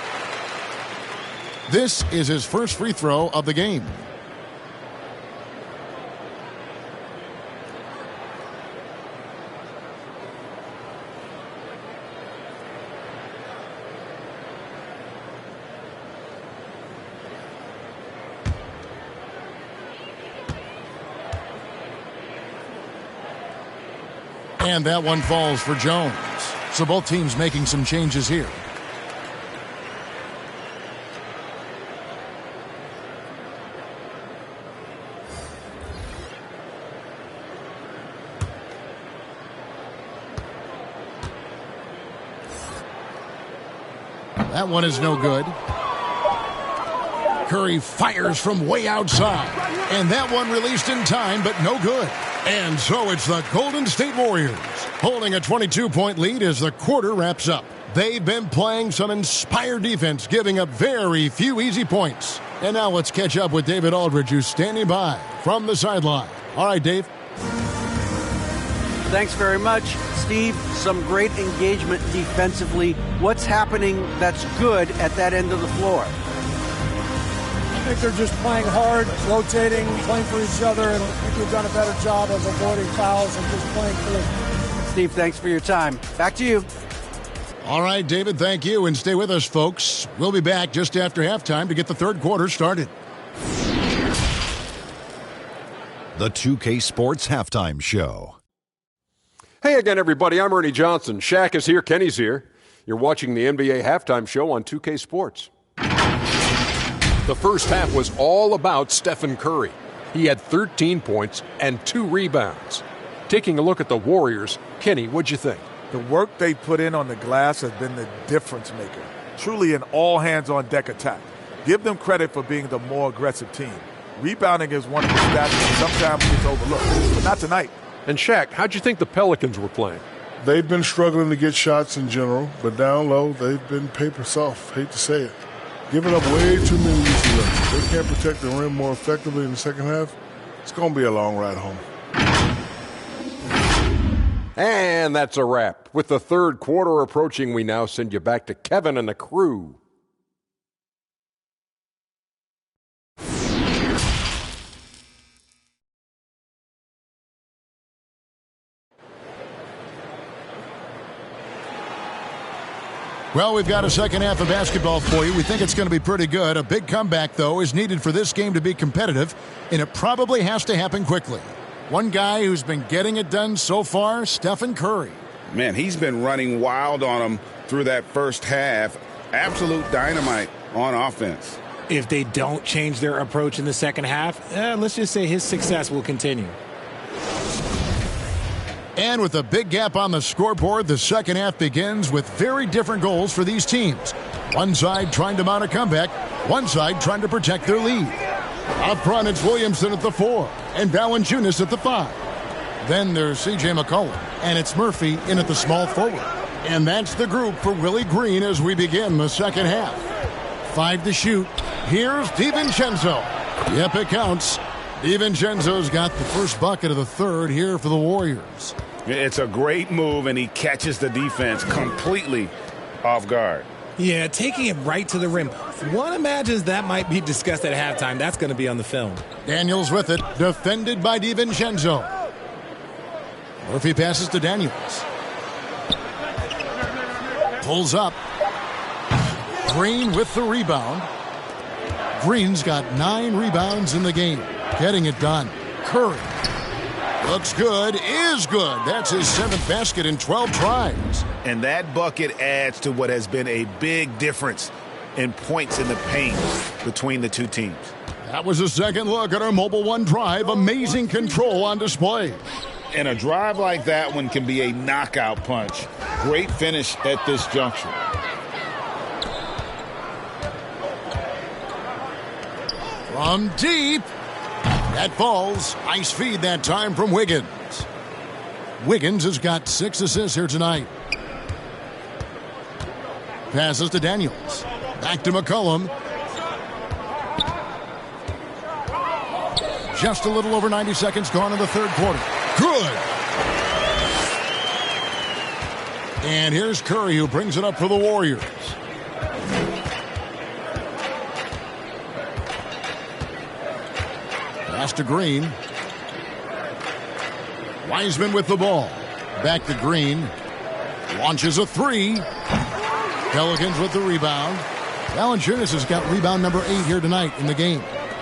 This is his first free throw of the game. And that one falls for Jones. So both teams making some changes here. That one is no good. Curry fires from way outside. And that one released in time, but no good. And so it's the Golden State Warriors holding a 22-point lead as the quarter wraps up. They've been playing some inspired defense, giving up very few easy points. And now let's catch up with David Aldridge, who's standing by from the sideline. All right, Dave. Thanks very much, Steve. Some great engagement defensively. What's happening that's good at that end of the floor? I think they're just playing hard, rotating, playing for each other, and I think we've done a better job of avoiding fouls and just playing through. Steve, thanks for your time. Back to you. All right, David, thank you, and stay with us, folks. We'll be back just after halftime to get the third quarter started. The 2K Sports Halftime Show. Hey again, everybody. I'm Ernie Johnson. Shaq is here. Kenny's here. You're watching the NBA Halftime Show on 2K Sports. The first half was all about Stephen Curry. He had 13 points and 2 rebounds. Taking a look at the Warriors, Kenny, what'd you think? The work they put in on the glass has been the difference maker. Truly an all-hands-on-deck attack. Give them credit for being the more aggressive team. Rebounding is one of the stats that sometimes gets overlooked, but not tonight. And Shaq, how'd you think the Pelicans were playing? They've been struggling to get shots in general, but down low, they've been paper soft. Hate to say it. Giving up way too many easy looks. They can't protect the rim more effectively in the second half. It's going to be a long ride home. And that's a wrap. With the third quarter approaching, we now send you back to Kevin and the crew. Well, we've got a second half of basketball for you. We think it's going to be pretty good. A big comeback, though, is needed for this game to be competitive, and it probably has to happen quickly. One guy who's been getting it done so far, Stephen Curry. Man, he's been running wild on him through that first half. Absolute dynamite on offense. If they don't change their approach in the second half, let's just say his success will continue. And with a big gap on the scoreboard, the second half begins with very different goals for these teams. One side trying to mount a comeback, one side trying to protect their lead. Up front, it's Williamson at the 4 and Valanciunas at the 5. Then there's C.J. McCollum, and it's Murphy in at the small forward. And that's the group for Willie Green as we begin the second half. 5 to shoot. Here's DiVincenzo. Yep, it counts. DiVincenzo's got the first bucket of the third here for the Warriors. It's a great move, and he catches the defense completely off guard. Yeah, taking it right to the rim. One imagines that might be discussed at halftime. That's going to be on the film. Daniels with it, defended by DiVincenzo. Murphy passes to Daniels. Pulls up. Green with the rebound. Green's got 9 rebounds in the game. Getting it done. Curry. Looks good, is good. That's his 7th basket in 12 tries. And that bucket adds to what has been a big difference in points in the paint between the two teams. That was a second look at our Mobile One drive. Amazing control on display. And a drive like that one can be a knockout punch. Great finish at this juncture. From deep. That falls. Nice feed that time from Wiggins. Wiggins has got 6 assists here tonight. Passes to Daniels. Back to McCollum. Just a little over 90 seconds gone in the third quarter. Good. And here's Curry, who brings it up for the Warriors. Pass to Green. Wiseman with the ball. Back to Green. Launches a 3. Pelicans with the rebound. Valanciunas has got rebound number 8 here tonight in the game.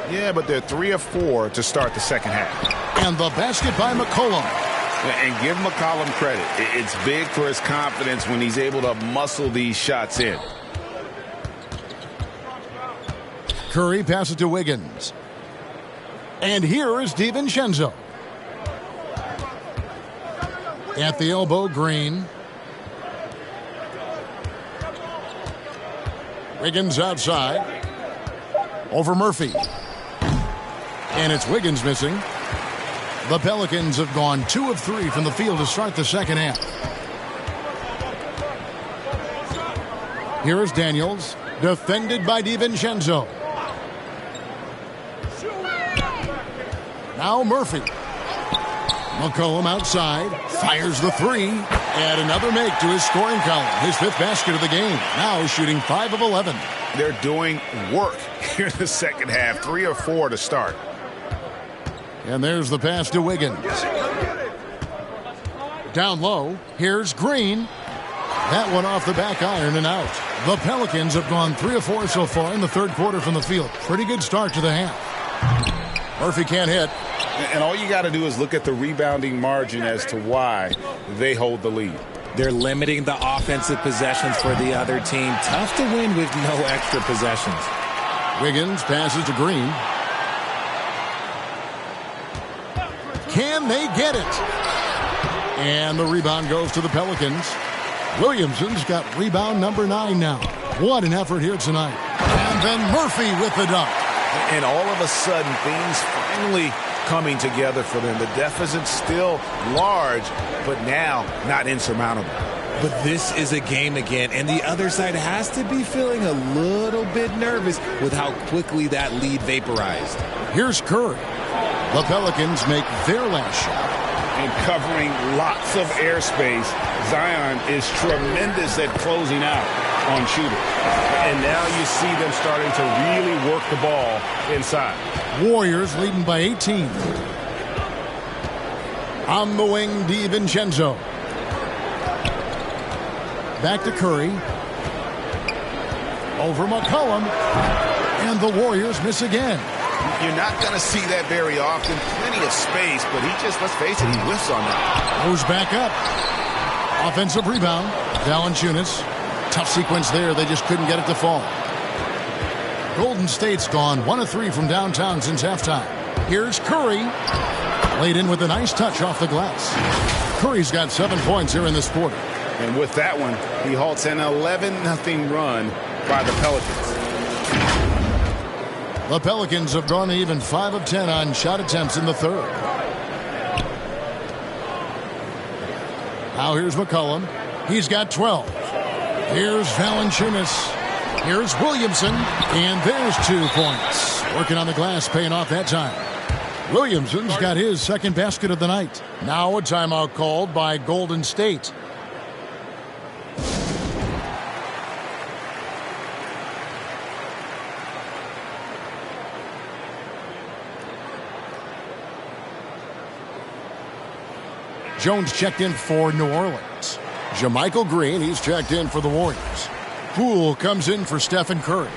Yeah, but they're 3 of 4 to start the second half. And the basket by McCollum. And give McCollum credit. It's big for his confidence when he's able to muscle these shots in. Curry passes to Wiggins. And here is DiVincenzo. At the elbow, Green. Wiggins outside. Over Murphy. And it's Wiggins missing. The Pelicans have gone 2 of 3 from the field to start the second half. Here is Daniels. Defended by DiVincenzo. Now Murphy. McCollum outside. Fires the 3. And another make to his scoring column. His 5th basket of the game. Now shooting 5 of 11. They're doing work here in the second half. 3 of 4 to start. And there's the pass to Wiggins. Down low. Here's Green. That one off the back iron and out. The Pelicans have gone 3 of 4 so far in the third quarter from the field. Pretty good start to the half. Murphy can't hit. And all you got to do is look at the rebounding margin as to why they hold the lead. They're limiting the offensive possessions for the other team. Tough to win with no extra possessions. Wiggins passes to Green. Can they get it? And the rebound goes to the Pelicans. Williamson's got rebound number 9 now. What an effort here tonight. And then Murphy with the dunk. And all of a sudden, things finally coming together for them. The deficit's still large, but now not insurmountable. But this is a game again, and the other side has to be feeling a little bit nervous with how quickly that lead vaporized. Here's Curry. The Pelicans make their last shot. And covering lots of airspace, Zion is tremendous at closing out on shooters. And now you see them starting to really work the ball inside. Warriors leading by 18. On the wing, DiVincenzo. Back to Curry. Over McCollum. And the Warriors miss again. You're not going to see that very often. Plenty of space, but he just, let's face it, he whiffs on that. Goes back up. Offensive rebound. Valanciunas. Tough sequence there. They just couldn't get it to fall. Golden State's gone 1 of 3 from downtown since halftime. Here's Curry. Laid in with a nice touch off the glass. Curry's got 7 points here in this quarter. And with that one, he halts an 11-0 run by the Pelicans. The Pelicans have gone even 5 of 10 on shot attempts in the third. Now here's McCollum. He's got 12. Here's Valanciunas. Here's Williamson. And there's 2 points. Working on the glass, paying off that time. Williamson's got his second basket of the night. Now a timeout called by Golden State. Jones checked in for New Orleans. JaMychal Green, he's checked in for the Warriors. Poole comes in for Stephen Curry.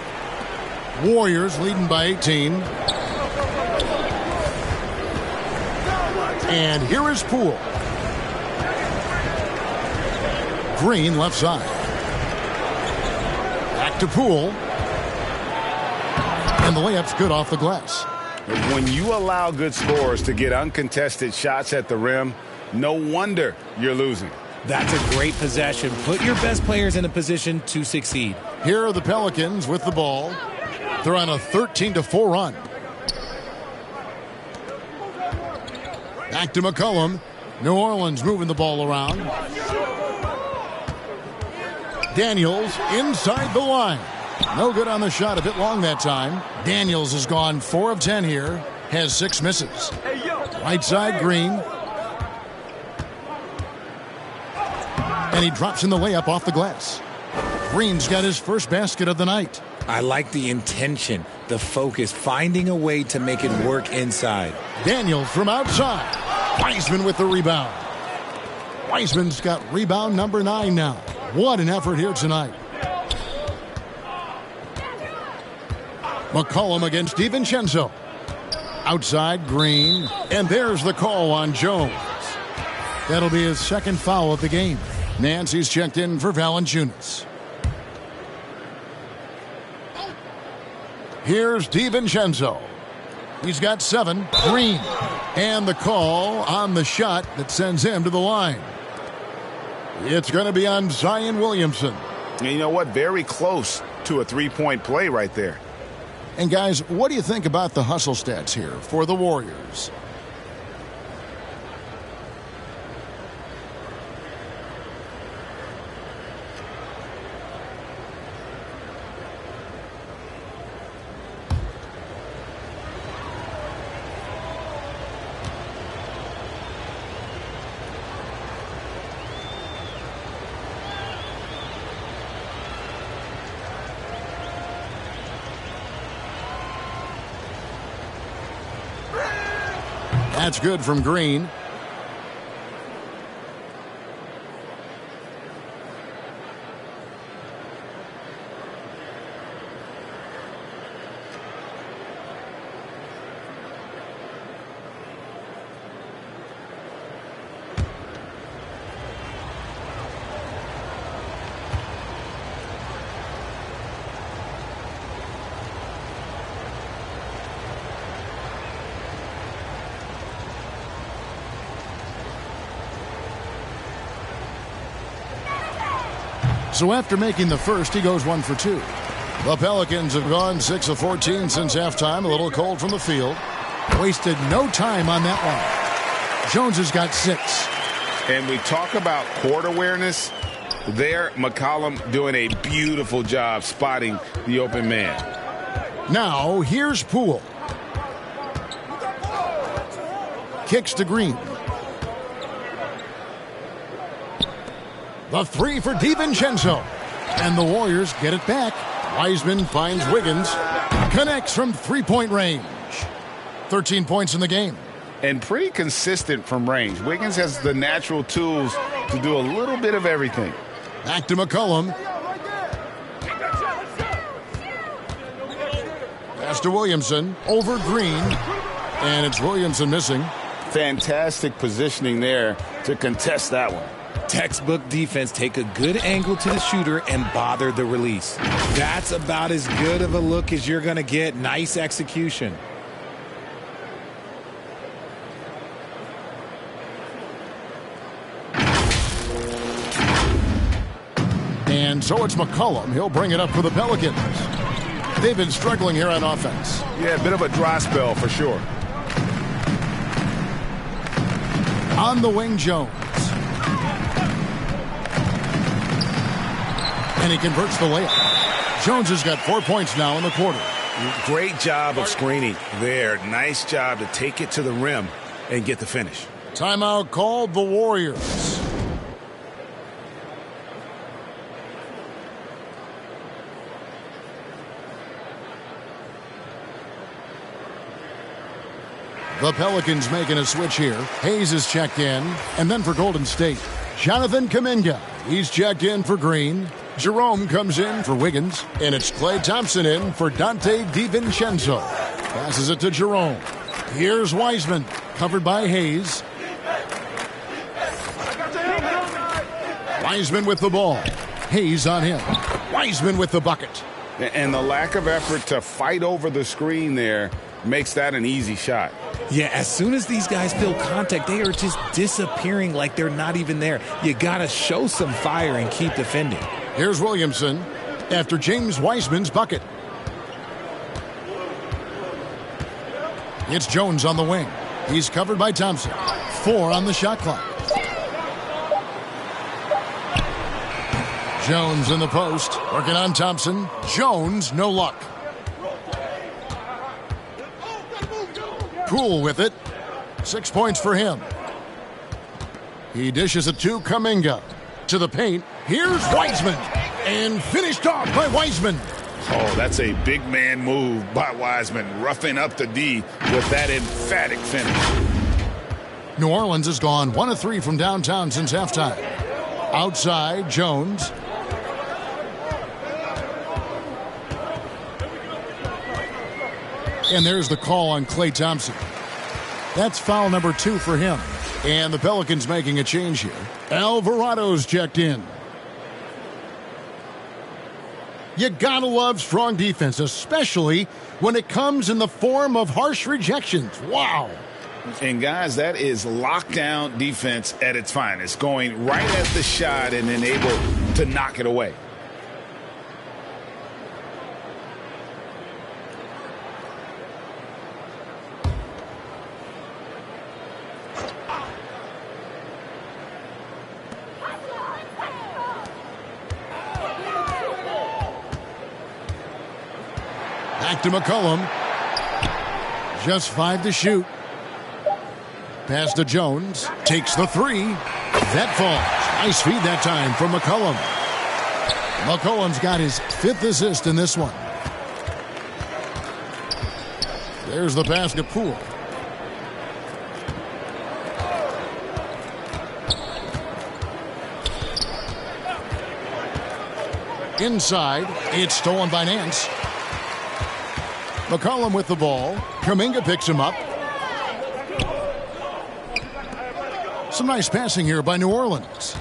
Warriors leading by 18. And here is Poole. Green left side. Back to Poole. And the layup's good off the glass. When you allow good scorers to get uncontested shots at the rim, no wonder you're losing. That's a great possession. Put your best players in a position to succeed. Here are the Pelicans with the ball. They're on a 13-4 run. Back to McCollum. New Orleans moving the ball around. Daniels inside the line. No good on the shot, a bit long that time. Daniels has gone 4 of 10 here, has 6 misses. Right side, Green. And he drops in the layup off the glass. Green's got his first basket of the night. I like the intention, the focus, finding a way to make it work inside. Daniels from outside. Wiseman with the rebound. Wiseman's got rebound number 9 now. What an effort here tonight. McCollum against DiVincenzo. Outside, Green. And there's the call on Jones. That'll be his second foul of the game. Nancy's checked in for Valanciunas. Here's DiVincenzo. He's got 7. Green. And the call on the shot that sends him to the line. It's going to be on Zion Williamson. And you know what? Very close to a three-point play right there. And guys, what do you think about the hustle stats here for the Warriors? That's good from Green. So after making the first, he goes 1 for 2. The Pelicans have gone 6 of 14 since halftime. A little cold from the field. Wasted no time on that one. Jones has got 6. And we talk about court awareness. There, McCollum doing a beautiful job spotting the open man. Now, here's Poole. Kicks to Green. The 3 for DiVincenzo. And the Warriors get it back. Wiseman finds Wiggins. Connects from three-point range. 13 points in the game. And pretty consistent from range. Wiggins has the natural tools to do a little bit of everything. Back to McCollum. Pass to Williamson. Over Green. And it's Williamson missing. Fantastic positioning there to contest that one. Textbook defense. Take a good angle to the shooter and bother the release. That's about as good of a look as you're going to get. Nice execution. And so it's McCollum. He'll bring it up for the Pelicans. They've been struggling here on offense. Yeah, a bit of a dry spell for sure. On the wing, Jones. And he converts the layup. Jones has got 4 points now in the quarter. Great job of screening there. Nice job to take it to the rim and get the finish. Timeout called the Warriors. The Pelicans making a switch here. Hayes is checked in. And then for Golden State, Jonathan Kuminga. He's checked in for Green. Jerome comes in for Wiggins, and it's Klay Thompson in for Dante DiVincenzo. Passes it to Jerome. Here's Wiseman, covered by Hayes. Wiseman with the ball. Hayes on him. Wiseman with the bucket. And the lack of effort to fight over the screen there makes that an easy shot. Yeah, as soon as these guys feel contact, they are just disappearing like they're not even there. You got to show some fire and keep defending. Here's Williamson after James Wiseman's bucket. It's Jones on the wing. He's covered by Thompson. 4 on the shot clock. Jones in the post, working on Thompson. Jones, no luck. Poole with it. 6 points for him. He dishes it to Kuminga. To the paint. Here's Wiseman. And finished off by Wiseman. Oh, that's a big man move by Wiseman, roughing up the D with that emphatic finish. New Orleans has gone 1 of 3 from downtown since halftime. Outside, Jones. And there's the call on Klay Thompson. That's foul number 2 for him. And the Pelicans making a change here. Alvarado's checked in. You gotta love strong defense, especially when it comes in the form of harsh rejections. Wow. And guys, that is lockdown defense at its finest. Going right at the shot and then able to knock it away. Back to McCollum. Just 5 to shoot. Pass to Jones. Takes the 3. That falls. Nice feed that time from McCollum. McCollum's got his 5th assist in this one. There's the pass to Poole. Inside. It's stolen by Nance. McCollum with the ball. Kuminga picks him up. Some nice passing here by New Orleans.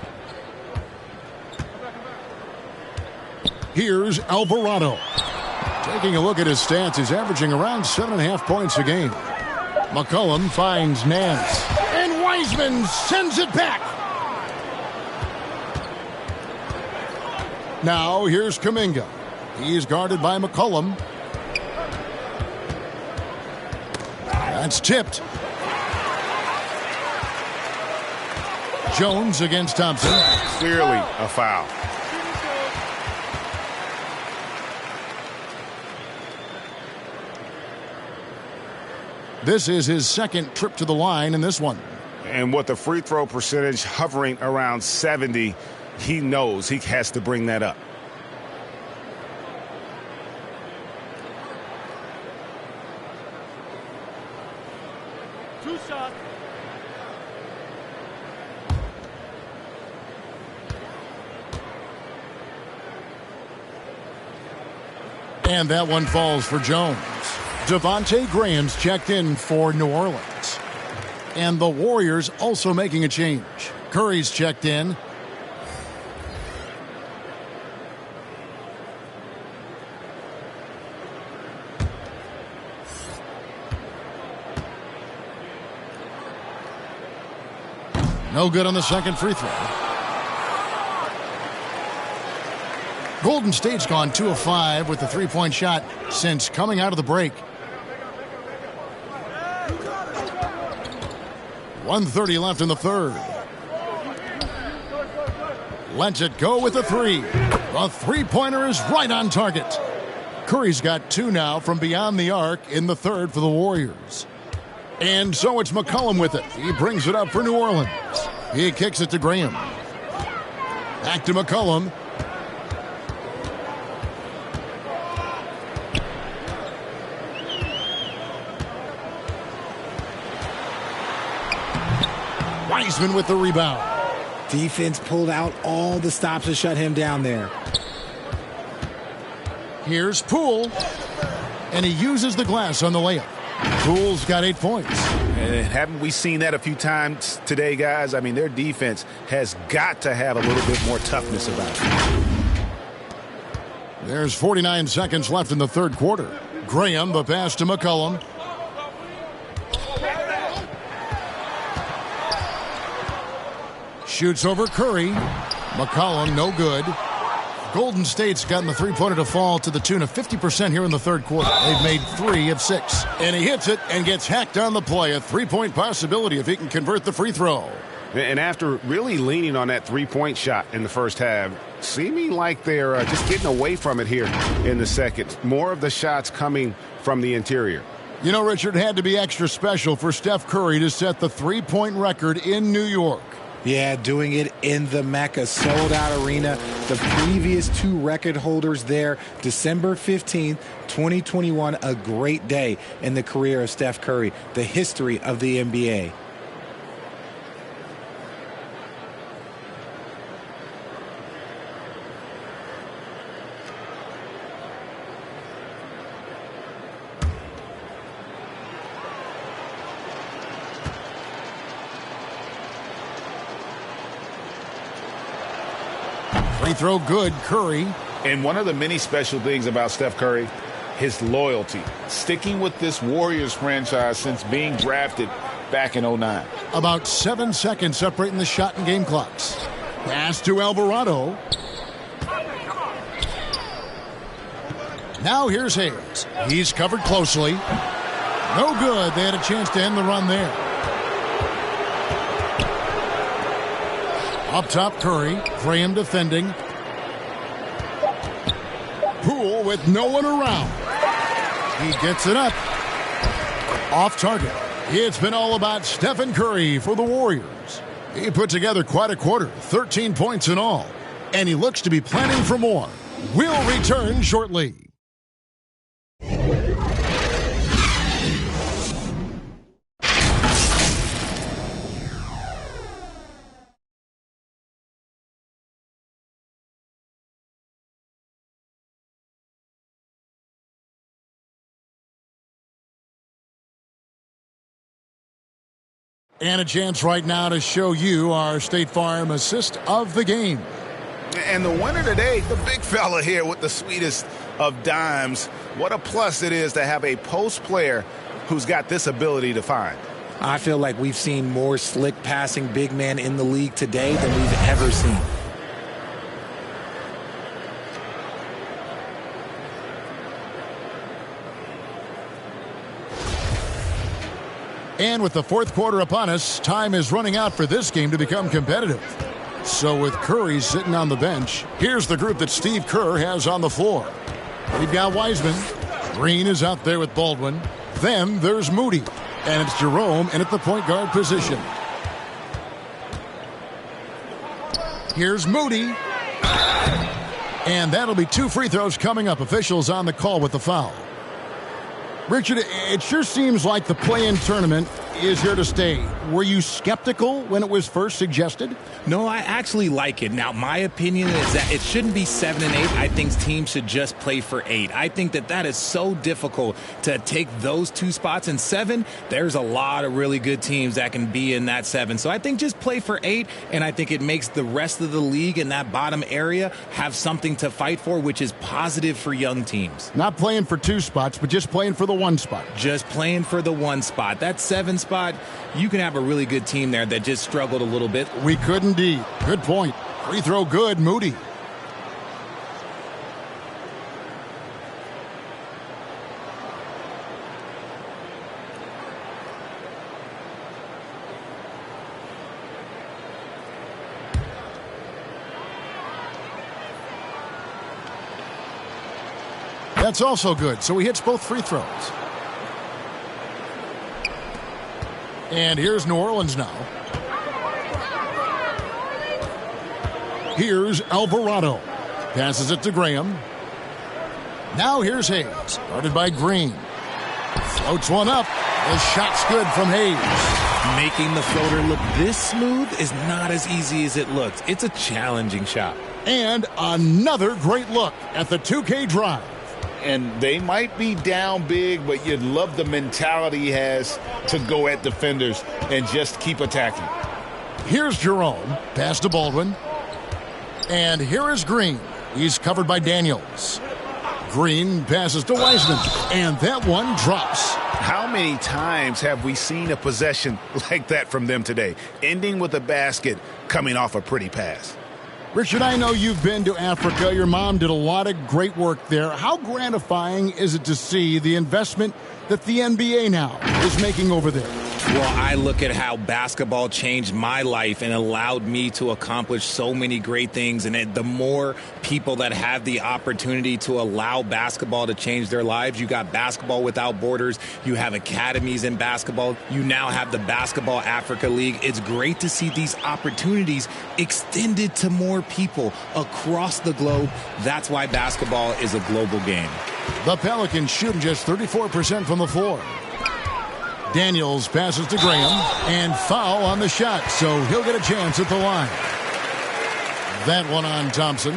Here's Alvarado. Taking a look at his stats, he's averaging around 7.5 points a game. McCollum finds Nance. And Wiseman sends it back. Now here's Kuminga. He's guarded by McCollum. That's tipped. Jones against Thompson. Clearly a foul. This is his 2nd trip to the line in this one. And with the free throw percentage hovering around 70, he knows he has to bring that up. And that one falls for Jones. Devontae Graham's checked in for New Orleans. And the Warriors also making a change. Curry's checked in. No good on the second free throw. Golden State's gone 2 of 5 with the 3-point shot since coming out of the break. 1:30 left in the third. Lets it go with a 3. The three-pointer is right on target. Curry's got 2 now from beyond the arc in the third for the Warriors. And so it's McCollum with it. He brings it up for New Orleans. He kicks it to Graham. Back to McCollum. Wiseman with the rebound. Defense pulled out all the stops to shut him down there. Here's Poole, and he uses the glass on the layup. Poole's got 8 points. And haven't we seen that a few times today, guys? I mean, their defense has got to have a little bit more toughness about it. There's 49 seconds left in the third quarter. Graham, the pass to McCollum. Shoots over Curry. McCollum, no good. Golden State's gotten the three-pointer to fall to the tune of 50% here in the third quarter. They've made 3 of 6. And he hits it and gets hacked on the play. A three-point possibility if he can convert the free throw. And after really leaning on that three-point shot in the first half, seeming like they're just getting away from it here in the second. More of the shots coming from the interior. You know, Richard, it had to be extra special for Steph Curry to set the three-point record in New York. Yeah, doing it in the Mecca, sold-out arena. The previous 2 record holders there, December 15th, 2021, a great day in the career of Steph Curry, the history of the NBA. Free throw good, Curry. And one of the many special things about Steph Curry, his loyalty. Sticking with this Warriors franchise since being drafted back in 2009. About 7 seconds separating the shot and game clocks. Pass to Alvarado. Now here's Hayes. He's covered closely. No good. They had a chance to end the run there. Up top, Curry. Graham defending. Poole with no one around. He gets it up. Off target. It's been all about Stephen Curry for the Warriors. He put together quite a quarter, 13 points in all. And he looks to be planning for more. We'll return shortly. And a chance right now to show you our State Farm assist of the game. And the winner today, the big fella here with the sweetest of dimes. What a plus it is to have a post player who's got this ability to find. I feel like we've seen more slick passing big men in the league today than we've ever seen. And with the fourth quarter upon us, time is running out for this game to become competitive. So with Curry sitting on the bench, here's the group that Steve Kerr has on the floor. We've got Wiseman. Green is out there with Baldwin. Then there's Moody. And it's Jerome in at the point guard position. Here's Moody. And that'll be 2 free throws coming up. Officials on the call with the foul. Richard, it sure seems like the play-in tournament is here to stay. Were you skeptical when it was first suggested? No, I actually like it. Now, my opinion is that it shouldn't be 7 and 8. I think teams should just play for 8. I think that is so difficult to take those 2 spots. In 7, there's a lot of really good teams that can be in that 7. So I think just play for 8, and I think it makes the rest of the league in that bottom area have something to fight for, which is positive for young teams. Not playing for 2 spots, but just playing for the 1 spot. Just playing for the 1 spot. That 7 spot, you can have a really good team there that just struggled a little bit. We could indeed. Good point. Free throw good, Moody. That's also good. So he hits both free throws. And here's New Orleans now. Here's Alvarado. Passes it to Graham. Now here's Hayes. Guarded by Green. Floats one up. The shot's good from Hayes. Making the floater look this smooth is not as easy as it looks. It's a challenging shot. And another great look at the 2K drive. And they might be down big, but you'd love the mentality he has to go at defenders and just keep attacking. Here's Jerome. Pass to Baldwin. And here is Green. He's covered by Daniels. Green passes to Wiseman. And that one drops. How many times have we seen a possession like that from them today, ending with a basket coming off a pretty pass? Richard, I know you've been to Africa. Your mom did a lot of great work there. How gratifying is it to see the investment that the NBA now is making over there? Well, I look at how basketball changed my life and allowed me to accomplish so many great things. And the more people that have the opportunity to allow basketball to change their lives, you got Basketball Without Borders. You have academies in basketball. You now have the Basketball Africa League. It's great to see these opportunities extended to more people across the globe. That's why basketball is a global game. The Pelicans shooting just 34% from the floor. Daniels passes to Graham, and foul on the shot, so he'll get a chance at the line. That one on Thompson.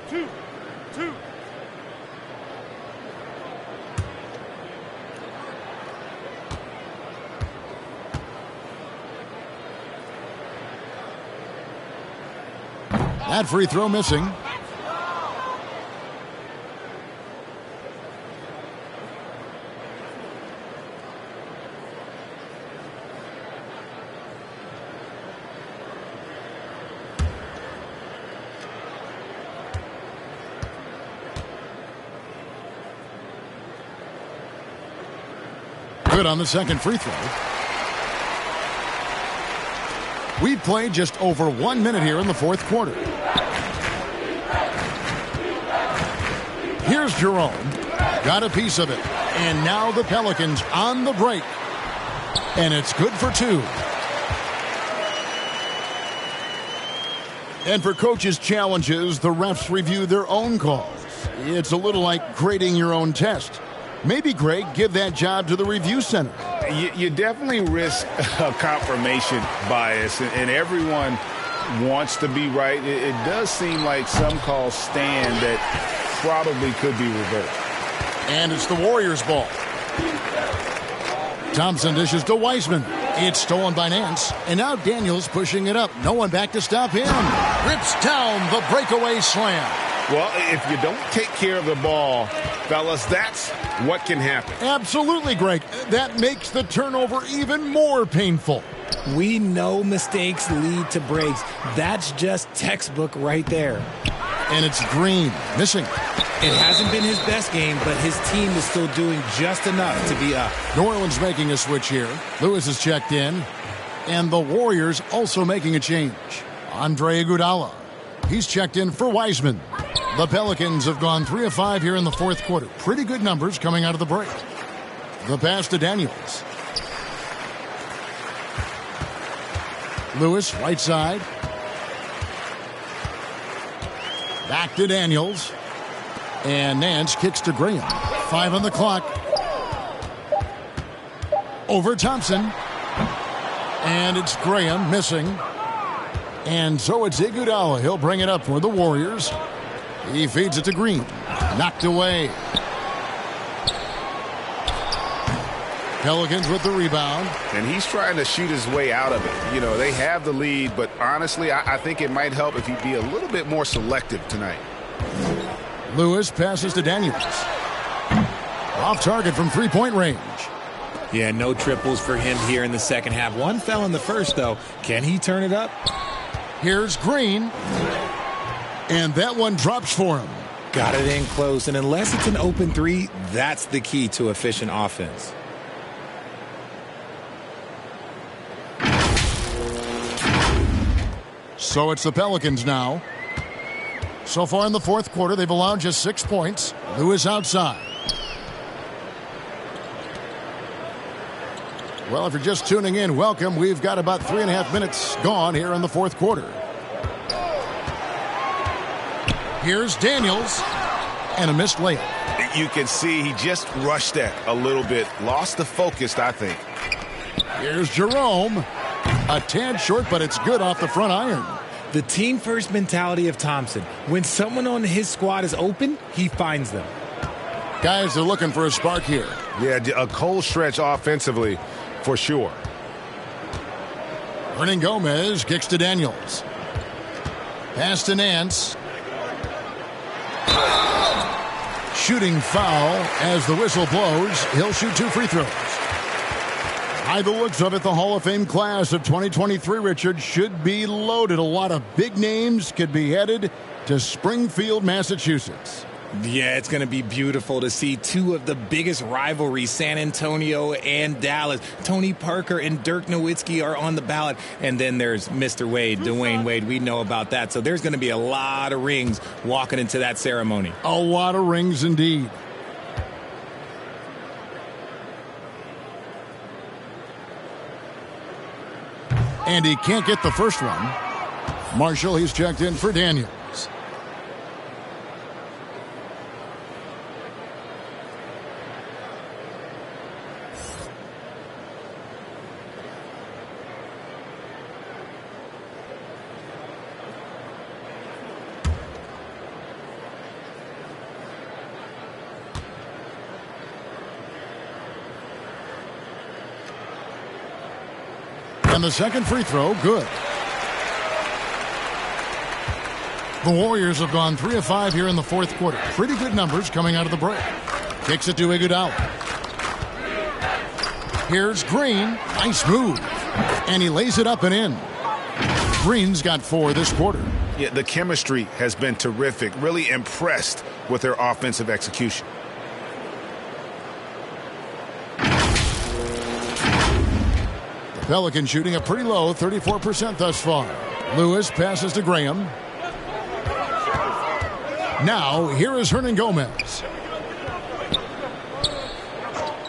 Two. That free throw missing. Good on the second free throw. We played just over 1 minute here in the fourth quarter. Here's Jerome. Got a piece of it. And now the Pelicans on the break. And it's good for two. And for coaches' challenges, the refs review their own calls. It's a little like grading your own test. Maybe, Greg, give that job to the review center. You definitely risk a confirmation bias, and everyone wants to be right. It does seem like some calls stand that probably could be reversed. And it's the Warriors' ball. Thompson dishes to Wiseman. It's stolen by Nance. And now Daniels pushing it up. No one back to stop him. Rips down the breakaway slam. Well, if you don't take care of the ball, fellas, that's what can happen. Absolutely, Greg. That makes the turnover even more painful. We know mistakes lead to breaks. That's just textbook right there. And it's Green missing. It hasn't been his best game, but his team is still doing just enough to be up. New Orleans making a switch here. Lewis is checked in. And the Warriors also making a change. Andre Iguodala. He's checked in for Wiseman. The Pelicans have gone 3 of 5 here in the fourth quarter. Pretty good numbers coming out of the break. The pass to Daniels. Lewis, right side. Back to Daniels. And Nance kicks to Graham. 5 on the clock. Over Thompson. And it's Graham missing. And so it's Iguodala. He'll bring it up for the Warriors. He feeds it to Green. Knocked away. Pelicans with the rebound. And he's trying to shoot his way out of it. You know, they have the lead, but honestly, I think it might help if he'd be a little bit more selective tonight. Lewis passes to Daniels. Off target from three-point range. Yeah, no triples for him here in the second half. One fell in the first, though. Can he turn it up? Here's Green. And that one drops for him. Got it in close, and unless it's an open three, that's the key to efficient offense. So it's the Pelicans now. So far in the fourth quarter, they've allowed just 6 points. Lewis outside. Well, if you're just tuning in, welcome. We've got about 3.5 minutes gone here in the fourth quarter. Here's Daniels. And a missed layup. You can see he just rushed that a little bit. Lost the focus, I think. Here's Jerome. A tad short, but it's good off the front iron. The team-first mentality of Thompson. When someone on his squad is open, he finds them. Guys are looking for a spark here. Yeah, a cold stretch offensively, for sure. Gomez kicks to Daniels. Pass to Nance. Shooting foul as the whistle blows. He'll shoot 2 free throws. By the looks of it, the Hall of Fame class of 2023, Richard, should be loaded. A lot of big names could be headed to Springfield, Massachusetts. Yeah, it's going to be beautiful to see two of the biggest rivalries, San Antonio and Dallas. Tony Parker and Dirk Nowitzki are on the ballot. And then there's Mr. Wade, Dwayne Wade. We know about that. So there's going to be a lot of rings walking into that ceremony. A lot of rings indeed. And he can't get the first one. Marshall, he's checked in for Daniels. And the second free throw, good. The Warriors have gone 3 of 5 here in the fourth quarter. Pretty good numbers coming out of the break. Kicks it to Iguodala. Here's Green. Nice move. And he lays it up and in. Green's got 4 this quarter. Yeah, the chemistry has been terrific. Really impressed with their offensive execution. Pelicans shooting a pretty low 34% thus far. Lewis passes to Graham. Now, here is Gomez.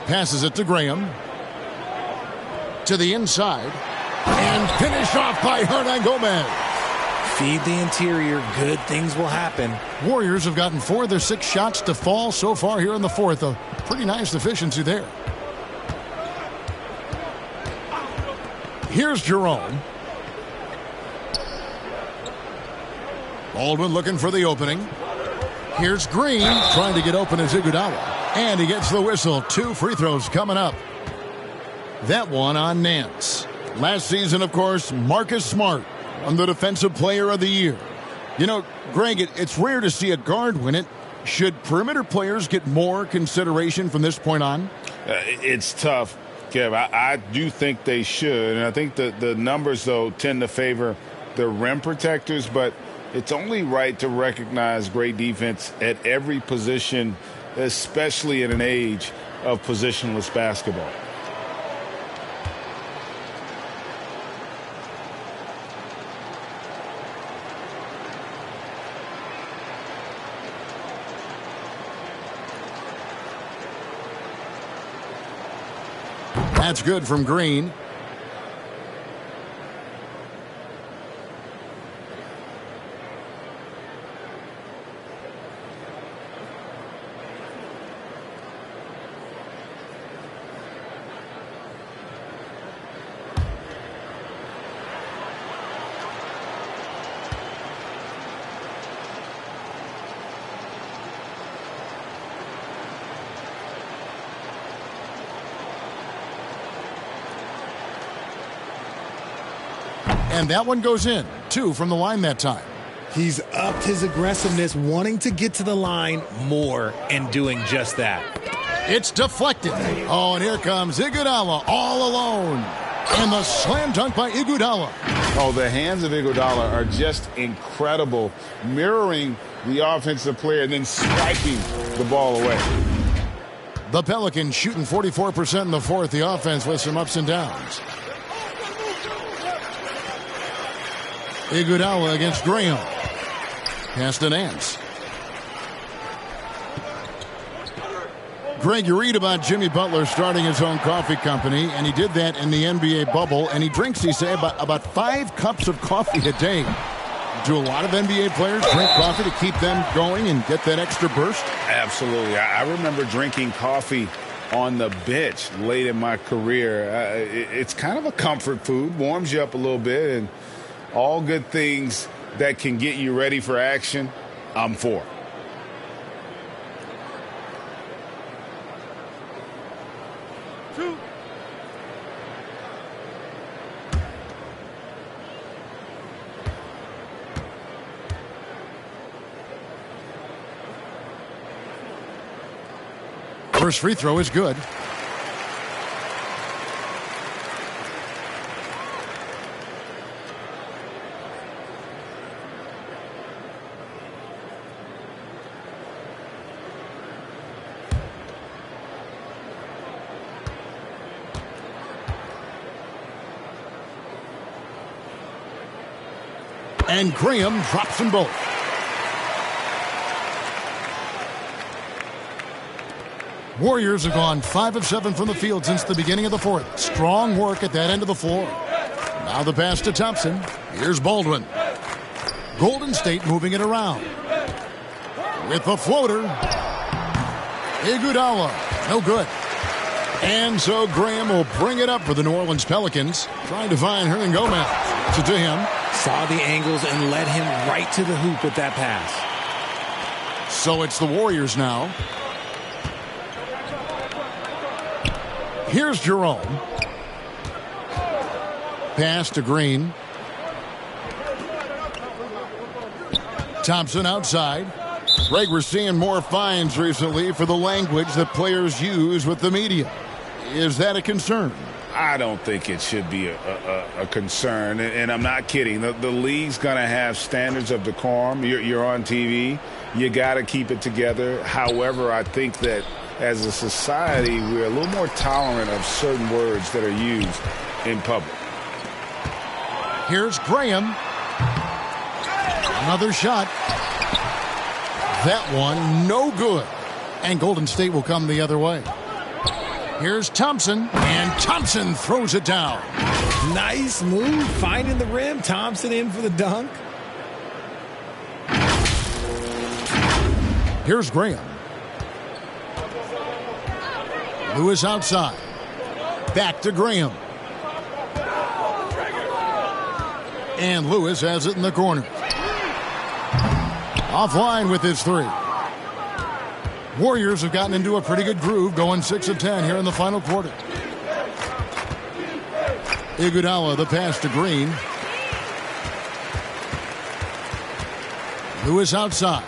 Passes it to Graham. To the inside. And finished off by Gomez. Feed the interior. Good things will happen. Warriors have gotten 4 of their 6 shots to fall so far here in the fourth. A pretty nice efficiency there. Here's Jerome. Baldwin looking for the opening. Here's Green trying to get open as Iguodala. And he gets the whistle. 2 free throws coming up. That one on Nance. Last season, of course, Marcus Smart won the Defensive Player of the Year. You know, Greg, it's rare to see a guard win it. Should perimeter players get more consideration from this point on? It's tough, Kev. I do think they should. And I think the numbers, though, tend to favor the rim protectors. But it's only right to recognize great defense at every position, especially in an age of positionless basketball. That's good from Green. And that one goes in. 2 from the line that time. He's upped his aggressiveness, wanting to get to the line more and doing just that. It's deflected. Oh, and here comes Iguodala all alone. And the slam dunk by Iguodala. Oh, the hands of Iguodala are just incredible, mirroring the offensive player and then striking the ball away. The Pelicans shooting 44% in the fourth. The offense with some ups and downs. Iguodala against Graham. Pass to Nance. Greg, you read about Jimmy Butler starting his own coffee company, and he did that in the NBA bubble, and he drinks, he say, about 5 cups of coffee a day. Do a lot of NBA players drink coffee to keep them going and get that extra burst? Absolutely. I remember drinking coffee on the bench late in my career. It's kind of a comfort food, warms you up a little bit, and all good things that can get you ready for action, I'm for. First free throw is good. And Graham drops them both. Warriors have gone 5 of 7 from the field since the beginning of the fourth. Strong work at that end of the floor. Now the pass to Thompson. Here's Baldwin. Golden State moving it around. With the floater. Iguodala. No good. And so Graham will bring it up for the New Orleans Pelicans. Trying to find Hernan Gomez. So to him. Saw the angles and led him right to the hoop with that pass. So it's the Warriors now. Here's Jerome. Pass to Green. Thompson outside. Greg, we're seeing more fines recently for the language that players use with the media. Is that a concern? I don't think it should be a concern, and I'm not kidding. The league's going to have standards of decorum. You're on TV. You got to keep it together. However, I think that as a society, we're a little more tolerant of certain words that are used in public. Here's Graham. Another shot. That one, no good. And Golden State will come the other way. Here's Thompson, and Thompson throws it down. Nice move, finding the rim. Thompson in for the dunk. Here's Graham. Lewis outside. Back to Graham. And Lewis has it in the corner. Offline with his three. Warriors have gotten into a pretty good groove, going 6 of 10 here in the final quarter. Iguodala, the pass to Green. Lewis outside.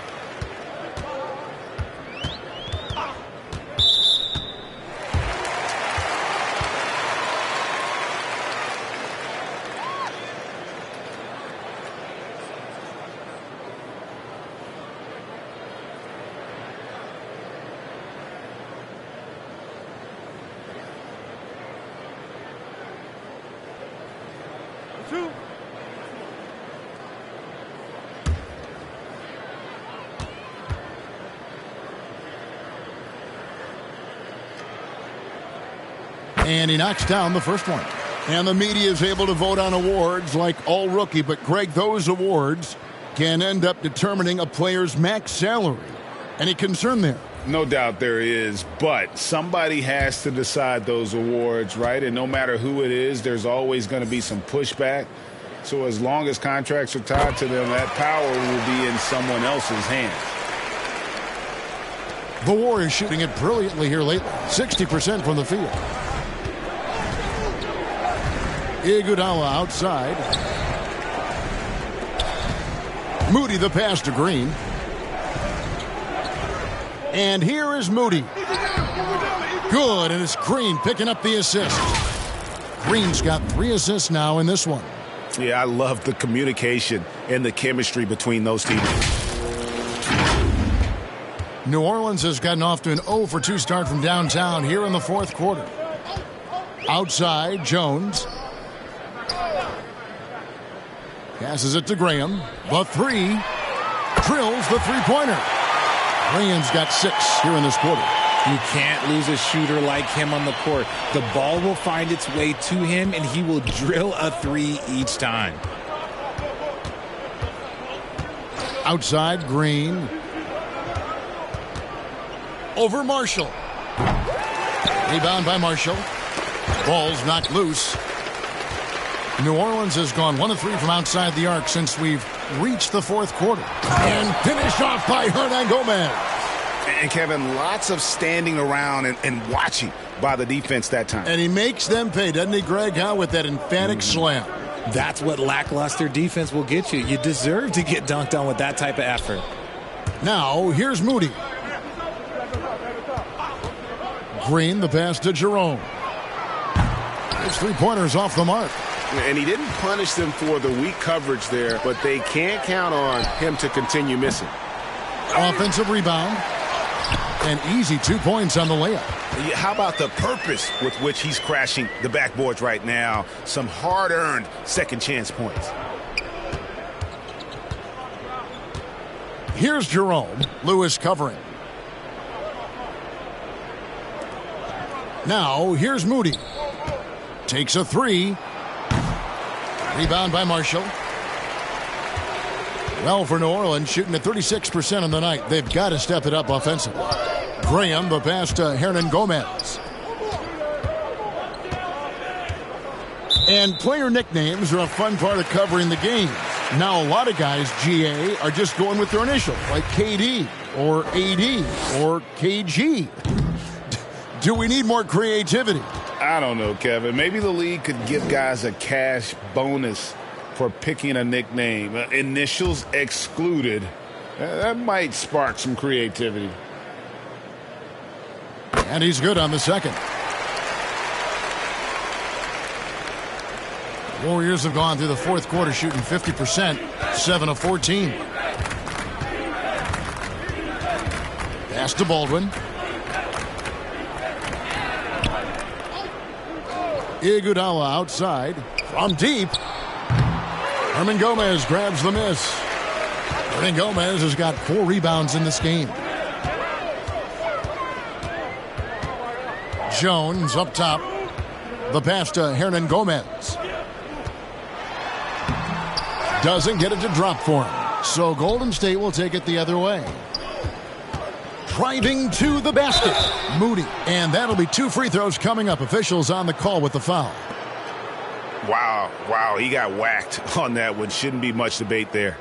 And he knocks down the first one. And the media is able to vote on awards like All Rookie. But, Greg, those awards can end up determining a player's max salary. Any concern there? No doubt there is, but somebody has to decide those awards, right? And no matter who it is, there's always going to be some pushback. So as long as contracts are tied to them, that power will be in someone else's hands. The Warriors shooting it brilliantly here lately. 60% from the field. Iguodala outside. Moody the pass to Green. And here is Moody. Good, and it's Green picking up the assist. Green's got 3 assists now in this one. Yeah, I love the communication and the chemistry between those teammates. New Orleans has gotten off to an 0-for-2 start from downtown here in the fourth quarter. Outside, Jones. Passes it to Graham. The three. Drills the three-pointer. Graham's got 6 here in this quarter. You can't lose a shooter like him on the court. The ball will find its way to him, and he will drill a 3 each time. Outside, Green. Over Marshall. Rebound by Marshall. Ball's knocked loose. New Orleans has gone 1 of 3 from outside the arc since we've reached the fourth quarter. And finished off by Hernangomez. And Kevin, lots of standing around and watching by the defense that time. And he makes them pay, doesn't he, Greg? How with that emphatic slam. That's what lackluster defense will get you. You deserve to get dunked on with that type of effort. Now, here's Moody. Green, the pass to Jerome. His three-pointers off the mark. And he didn't punish them for the weak coverage there, but they can't count on him to continue missing. Offensive rebound. And easy 2 points on the layup. How about the purpose with which he's crashing the backboards right now? Some hard-earned second chance points. Here's Jerome. Lewis covering. Now, here's Moody. Takes a three. Rebound by Marshall. Well, for New Orleans, shooting at 36% on the night. They've got to step it up offensively. Graham, the pass to Hernangomez. And player nicknames are a fun part of covering the game. Now, a lot of guys, GA, are just going with their initials, like KD or AD or KG. Do we need more creativity? I don't know, Kevin. Maybe the league could give guys a cash bonus for picking a nickname. Initials excluded. That might spark some creativity. And he's good on the second. Warriors have gone through the fourth quarter shooting 50%, 7 of 14. Pass to Baldwin. Iguodala outside. From deep. Hernangomez grabs the miss. Hernangomez has got 4 rebounds in this game. Jones up top. The pass to Hernangomez. Doesn't get it to drop for him. So Golden State will take it the other way. Driving to the basket. Moody. And that'll be 2 free throws coming up. Officials on the call with the foul. Wow, he got whacked on that one. Shouldn't be much debate there.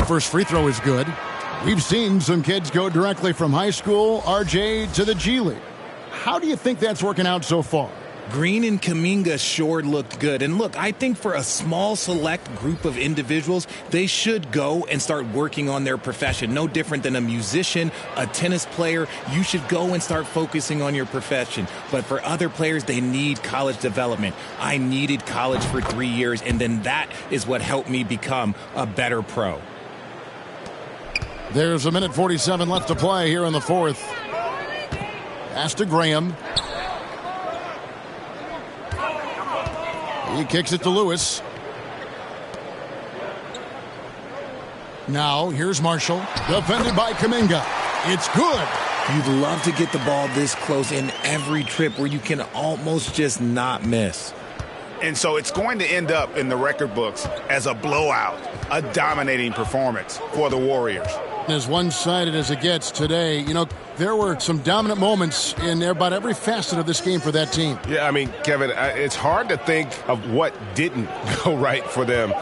First free throw is good. We've seen some kids go directly from high school, RJ, to the G League. How do you think that's working out so far? Green and Kuminga sure looked good. And look, I think for a small select group of individuals, they should go and start working on their profession. No different than a musician, a tennis player. You should go and start focusing on your profession. But for other players, they need college development. I needed college for 3 years, and then that is what helped me become a better pro. There's 1:47 left to play here in the fourth. Pass to Graham. He kicks it to Lewis. Now, here's Marshall. Defended by Kuminga. It's good. You'd love to get the ball this close in every trip where you can almost just not miss. And so it's going to end up in the record books as a blowout, a dominating performance for the Warriors. As one-sided as it gets today, you know, there were some dominant moments in about every facet of this game for that team. Yeah, I mean, Kevin, it's hard to think of what didn't go right for them.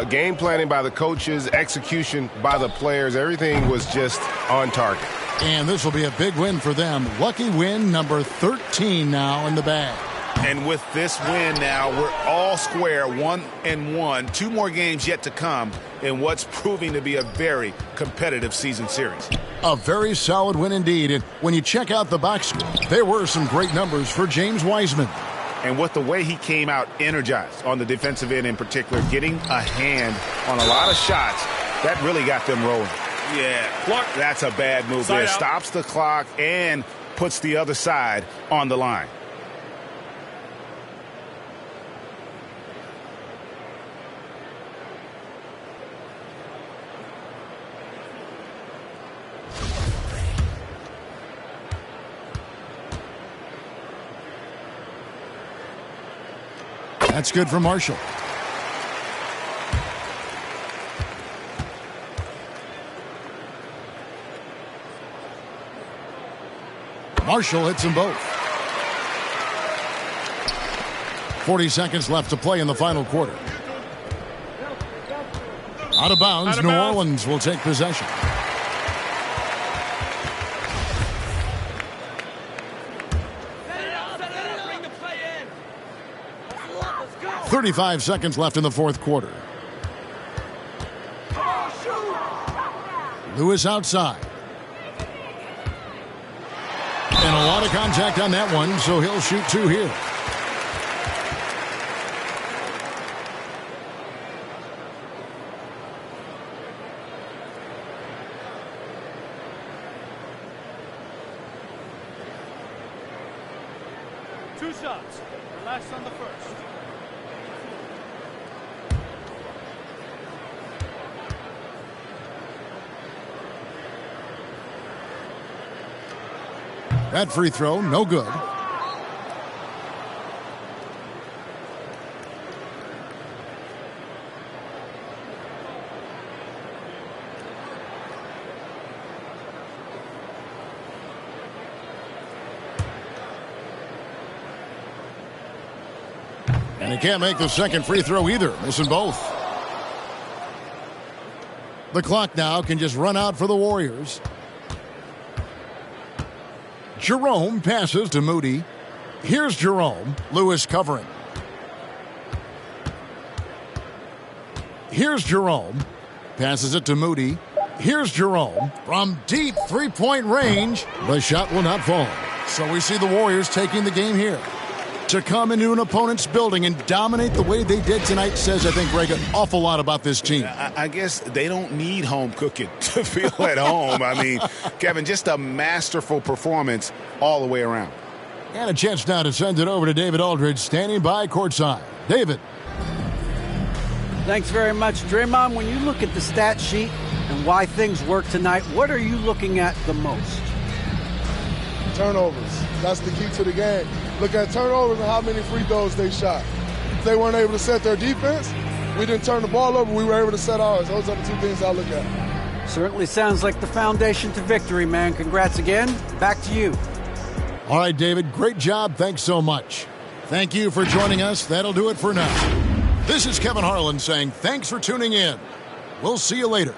Game planning by the coaches, execution by the players, everything was just on target. And this will be a big win for them. Lucky win number 13 now in the bag. And with this win now, we're all square, 1-1. 2 more games yet to come in what's proving to be a very competitive season series. A very solid win indeed. And when you check out the box score, there were some great numbers for James Wiseman. And with the way he came out energized on the defensive end in particular, getting a hand on a lot of shots, that really got them rolling. Yeah, Clark, that's a bad move there. Stops the clock and puts the other side on the line. That's good for Marshall. Marshall hits them both. 40 seconds left to play in the final quarter. Out of bounds, New Orleans will take possession. Bring the play in. 35 seconds left in the fourth quarter. Lewis outside. And a lot of contact on that one, so he'll shoot 2 here. Two shots. Relax on the first. That free throw, no good. And he can't make the second free throw either, missing both. The clock now can just run out for the Warriors. Jerome passes to Moody. Here's Jerome. Lewis covering. Here's Jerome. Passes it to Moody. Here's Jerome. From deep three-point range, the shot will not fall. So we see the Warriors taking the game here. To come into an opponent's building and dominate the way they did tonight says, I think, Greg, an awful lot about this team. I guess they don't need home cooking to feel at home. I mean, Kevin, just a masterful performance all the way around. And a chance now to send it over to David Aldridge, standing by courtside. David. Thanks very much, Draymond. When you look at the stat sheet and why things work tonight, what are you looking at the most? Turnovers. That's the key to the game. Look at turnovers and how many free throws they shot. If they weren't able to set their defense, we didn't turn the ball over, we were able to set ours. Those are the two things I look at. Certainly sounds like the foundation to victory, man. Congrats again. Back to you. All right, David, great job. Thanks so much. Thank you for joining us. That'll do it for now. This is Kevin Harlan saying thanks for tuning in. We'll see you later.